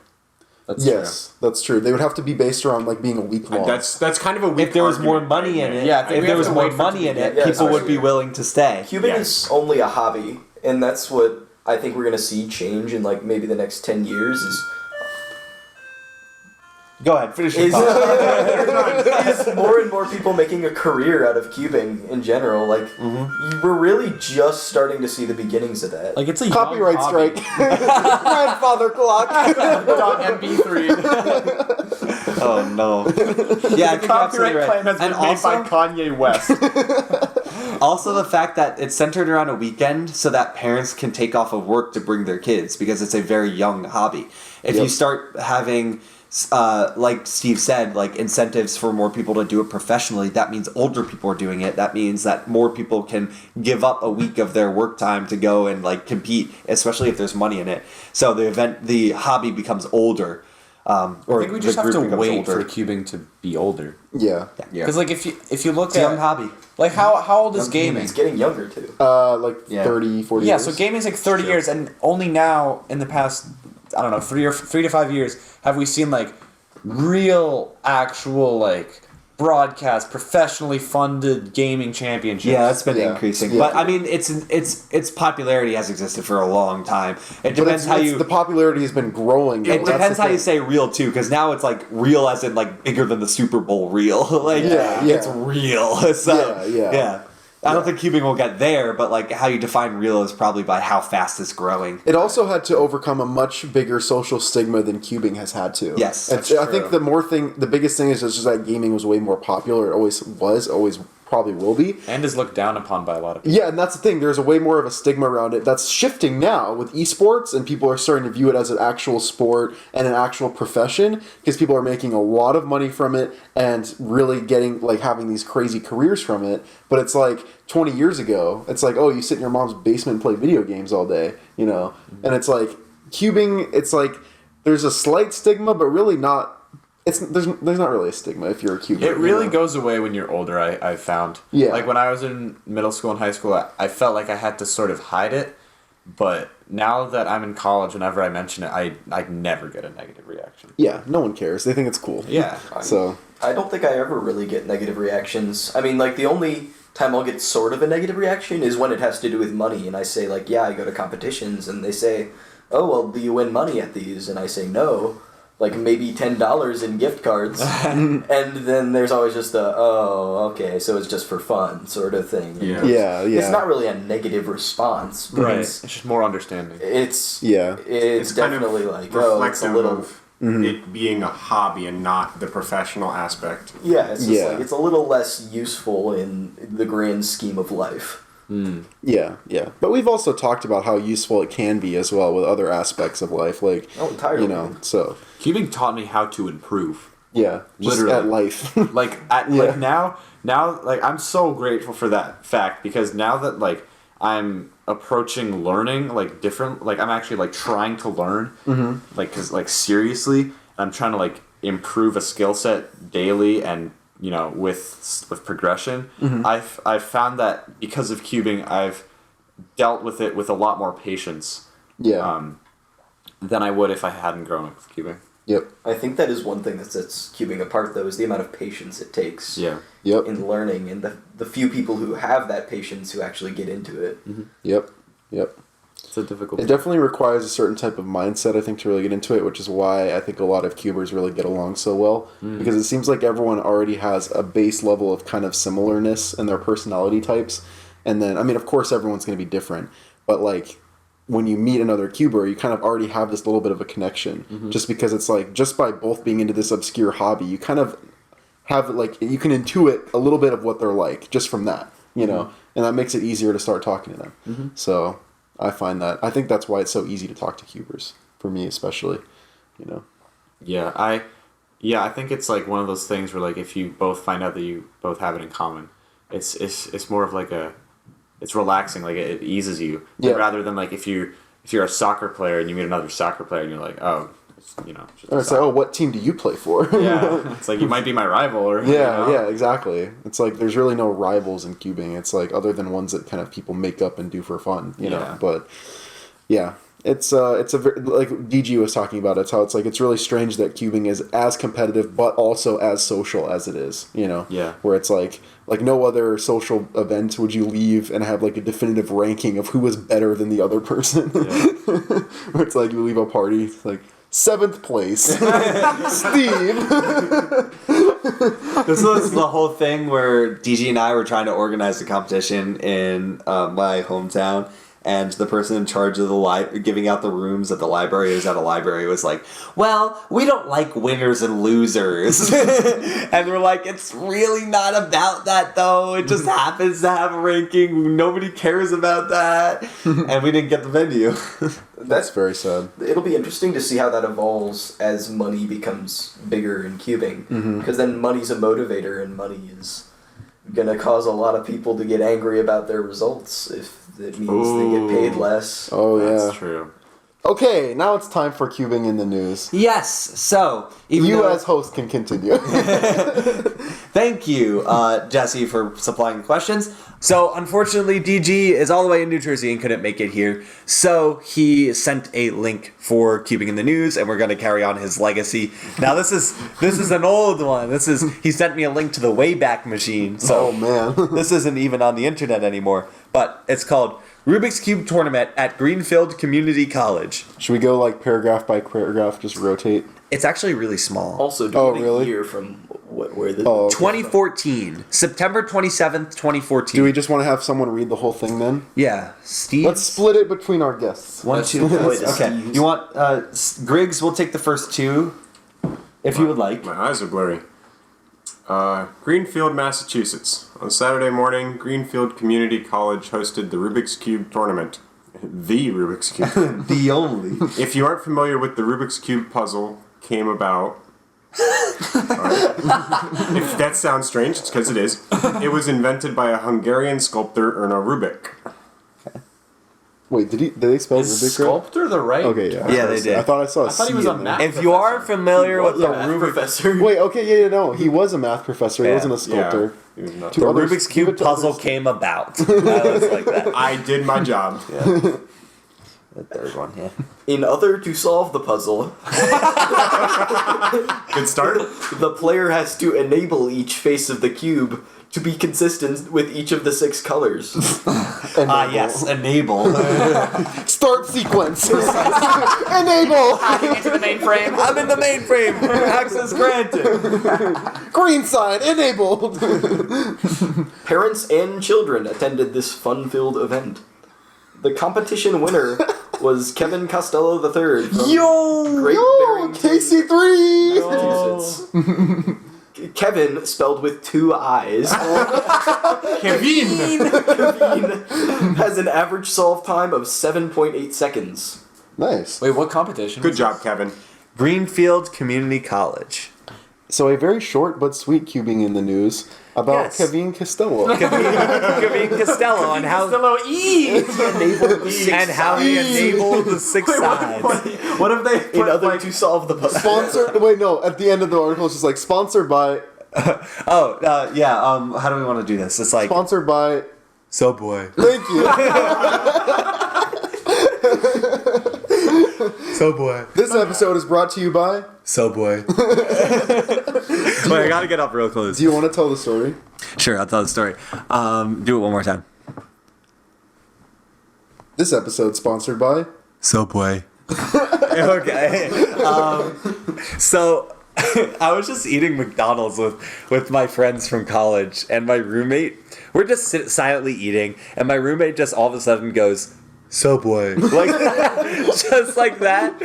That's true. They would have to be based around like being a week long. That's kind of a weak If there was more argument, money in right? it, if there was more money in it, people would be willing to stay. Cubing is only a hobby, and that's what I think we're going to see change in like maybe the next 10 years is... Go ahead, finish your thought. is more and more people making a career out of cubing in general. Like, we're really just starting to see the beginnings of that. Like, it's a Copyright young strike. Grandfather clock. .mp3. Oh no. Yeah, I think Copyright you're absolutely right. claim has been made by Kanye West. Also, the fact that it's centered around a weekend so that parents can take off of work to bring their kids because it's a very young hobby. If you start having... like Steve said, like incentives for more people to do it professionally, that means older people are doing it. That means that more people can give up a week of their work time to go and like compete, especially if there's money in it. So the hobby becomes older. Or I think we just the have to group becomes wait older. for cubing to be older. Yeah. Yeah. Because like if you look It's a young at hobby. like how old is gaming? It's getting younger too. Like Yeah. 30, 40 Yeah, years. so gaming's like 30 years, and only now in the past, I don't know, 3 to 5 years have we seen like real, actual like broadcast, professionally funded gaming championships. Yeah, that's been Yeah. increasing. Yeah. But I mean, its popularity has existed for a long time. It But depends how you. the popularity has been growing. It That's depends the how you thing. say real too, because now it's like real as in like bigger than the Super Bowl real. Like Yeah. it's real. So Yeah. I don't think cubing will get there, but like how you define real is probably by how fast it's growing. It also had to overcome a much bigger social stigma than cubing has had to. Yes, It's, I think the biggest thing is just that gaming was way more popular. It always was, always probably will be. And is looked down upon by a lot of people. Yeah, and that's the thing. There's a way more of a stigma around it. That's shifting now with esports, and people are starting to view it as an actual sport and an actual profession because people are making a lot of money from it and really getting like having these crazy careers from it. But it's like 20 years ago, it's like, oh, you sit in your mom's basement and play video games all day, you know? And it's like cubing. It's like there's a slight stigma, but really not. There's not really a stigma if you're a cuber. It really you know? goes away when you're older, I found. Yeah. Like when I was in middle school and high school, I felt like I had to sort of hide it. But now that I'm in college, whenever I mention it, I never get a negative reaction. Yeah, no one cares. They think it's cool. Yeah. So I don't think I ever really get negative reactions. I mean, like, the only time I'll get sort of a negative reaction is when it has to do with money, and I say, like, yeah, I go to competitions, and they say, oh, well, do you win money at these? And I say, no. Like, maybe $10 in gift cards. And then there's always just the, oh, okay, so it's just for fun sort of thing. Yeah. yeah. It's not really a negative response. Right. Because It's just more understanding. it's Yeah. it's kind of definitely like, oh, it's a reflective little... of it being a hobby and not the professional aspect. Yeah, it's just Yeah. like, it's a little less useful in the grand scheme of life. Yeah, yeah. But we've also talked about how useful it can be as well with other aspects of life, like Oh, entirely. you know. So Cubing taught me how to improve. yeah, just Literally. at life. Like like now like I'm so grateful for that fact, because now that like I'm approaching learning like different, like I'm actually like trying to learn, like because like seriously, I'm trying to like improve a skill set daily, and you know with progression. I've found that because of cubing, I've dealt with it with a lot more patience Yeah. than I would if I hadn't grown up with cubing. Yep. I think that is one thing that sets cubing apart, though, is the amount of patience it takes Yeah. Yep. in learning, and the few people who have that patience who actually get into it. Yep. Yep. It's a difficult. It definitely requires a certain type of mindset, I think, to really get into it, which is why I think a lot of cubers really get along so well. Because it seems like everyone already has a base level of kind of similarness in their personality types. And then, I mean, of course, everyone's going to be different. But, like, when you meet another cuber, you kind of already have this little bit of a connection. Just because it's like, just by both being into this obscure hobby, you kind of have, like, you can intuit a little bit of what they're like just from that, you know? And that makes it easier to start talking to them. So I find that, I think that's why it's so easy to talk to cubers, for me especially, you know? Yeah, I think it's like one of those things where like if you both find out that you both have it in common, it's more of like it's relaxing, like it eases you. Yeah. Rather than like if you're a soccer player and you meet another soccer player and you're like, oh, it's, you know, just a Or it's like, soccer- oh, what team do you play for? yeah, it's like you might be my rival or you Yeah, know? yeah, exactly. It's like there's really no rivals in cubing. It's like other than ones that kind of people make up and do for fun, you know. Yeah. But yeah, it's a like DG was talking about. It's how it's like it's really strange that cubing is as competitive but also as social as it is, you know. Yeah. Where it's like no other social event would you leave and have like a definitive ranking of who was better than the other person. Where it's like you leave a party, it's like 7th place, Steve. This was the whole thing where DG and I were trying to organize a competition in my hometown, and the person in charge of the giving out the rooms at the library was like, well, we don't like winners and losers. And we're like, it's really not about that, though. It just happens to have a ranking. Nobody cares about that. And we didn't get the venue. That's very sad. It'll be interesting to see how that evolves as money becomes bigger in cubing, because then money's a motivator, and money is gonna cause a lot of people to get angry about their results if it means they get paid less. Oh yeah. That's true. Okay, now it's time for cubing in the news. Yes. So even You though- as host can continue. Thank you, Jesse, for supplying the questions. So, unfortunately, DG is all the way in New Jersey and couldn't make it here. So, he sent a link for Cubing in the News, and we're going to carry on his legacy. Now, this is an old one. He sent me a link to the Wayback Machine. So, Oh, man. this isn't even on the internet anymore. But it's called Rubik's Cube Tournament at Greenfield Community College. Should we go like paragraph by paragraph, just rotate? It's actually really small. Also, do Oh, you have really? a year from where the... Oh, okay. 2014. September 27th, 2014. Do we just want to have someone read the whole thing then? Yeah. Steve? Let's split it between our guests. One, two. Wait, Okay. Steve. You want Griggs? We'll take the first two, if you would like. My eyes are blurry. Greenfield, Massachusetts. On Saturday morning, Greenfield Community College hosted the Rubik's Cube tournament. The Rubik's Cube. The only. If you aren't familiar with the Rubik's Cube puzzle came about... Alright. If that sounds strange, it's because it is. It was invented by a Hungarian sculptor, Erno Rubik. Wait, did they spell Is Rubik right? sculptor the right? Okay, yeah. Yeah, they did. I thought I saw a I thought he C was a in there. math If you are familiar with the math Rubik, professor. Wait, okay, yeah, no. He was a math professor. He Yeah. wasn't a sculptor. He was not- Two the others- Rubik's give it Cube to puzzle others. came about. I was like that. I did my job. The third one, yeah. In order to solve the puzzle, Good start. the player has to enable each face of the cube to be consistent with each of the 6 colors. Enable. Yes, enable. Start sequence. Enable. Into the mainframe. I'm in the mainframe. Access granted. Green side. Enabled. Parents and children attended this fun-filled event. The competition winner was Kevin Costello III from Great Barrington, KC3. Massachusetts. Kevin, spelled with 2 I's, Kevin. has an average solve time of 7.8 seconds. Nice. Wait, what competition? Good job, Kevin. Greenfield Community College. So a very short but sweet cubing in the news about Yes. Kevin Costello. Kevin Costello and how Costello E! Enabled the 6 and how he sides. enabled the 6 sides. What if they In put order like to solve the puzzle. Sponsored. Wait, no. At the end of the article, it's just like sponsored by. How do we want to do this? It's like Sponsored by. Subway. Thank you. Subway. This episode is brought to you by. Subway. Wait, I gotta get up real close. Do you want to tell the story? Sure, I'll tell the story. Do it one more time. This episode sponsored by. Subway. Okay. So I was just eating McDonald's with my friends from college, and my roommate. We're just silently eating, and my roommate just all of a sudden goes, Subway. Like, just like that.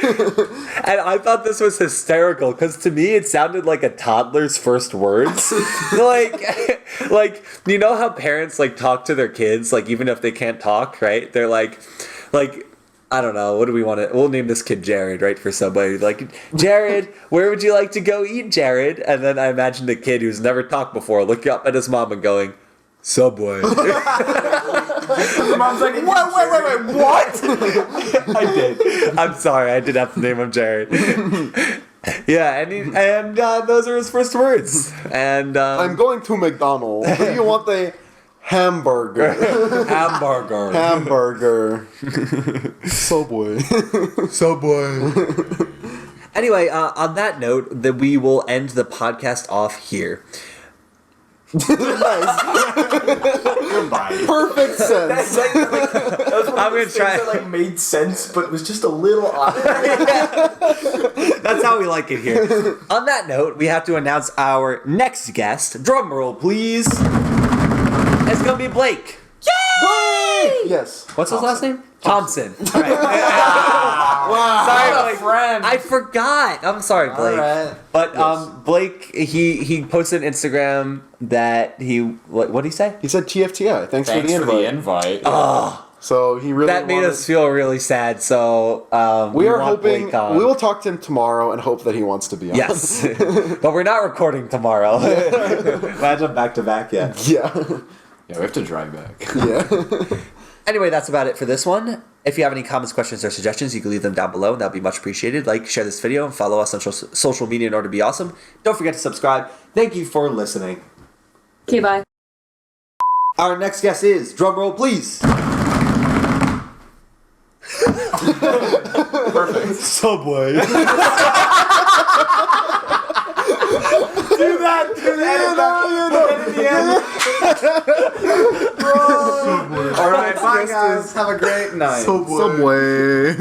And I thought this was hysterical, because to me it sounded like a toddler's first words. like, you know how parents, like, talk to their kids, like, even if they can't talk, right? They're like, I don't know, what do we want to... We'll name this kid Jared, right, for somebody. Like, Jared, where would you like to go eat, Jared? And then I imagined a kid who's never talked before looking up at his mom and going, Subway. Mom's like, Wait, what? I did. I'm sorry, I did have to name him Jared. Yeah, and those are his first words. And I'm going to McDonald's. Do you want the hamburger? hamburger. Hamburger. Subway. Subway. Anyway, on that note, that we will end the podcast off here. Nice. goodbye. Perfect sense. That's one I'm of those gonna try- things that made sense, but was just a little odd. That's how we like it here. On that note, we have to announce our next guest. Drum roll, please. It's gonna be Blake. Yay! Yes. What's his last name? Thompson. Right. Wow. Sorry, What a Blake. friend. I forgot. I'm sorry, Blake. Alright. But Yes. Blake, he posted on Instagram that what did he say? He said TFTI. Thanks Thanks for the invite. Oh, So he really that made wanted- us feel really sad. So We are want hoping Blake on. we will talk to him tomorrow and hope that he wants to be on. Yes, but we're not recording tomorrow. Imagine back to back. Yeah. Yeah. Yeah, we have to drive back. Yeah. Anyway, that's about it for this one. If you have any comments, questions, or suggestions, you can leave them down below, and that would be much appreciated. Like, share this video, and follow us on social media in order to be awesome. Don't forget to subscribe. Thank you for listening. Okay, bye. Our next guest is, drum roll please. Perfect. Subway. Do that. All right, bye guys. Have a great night. Subway.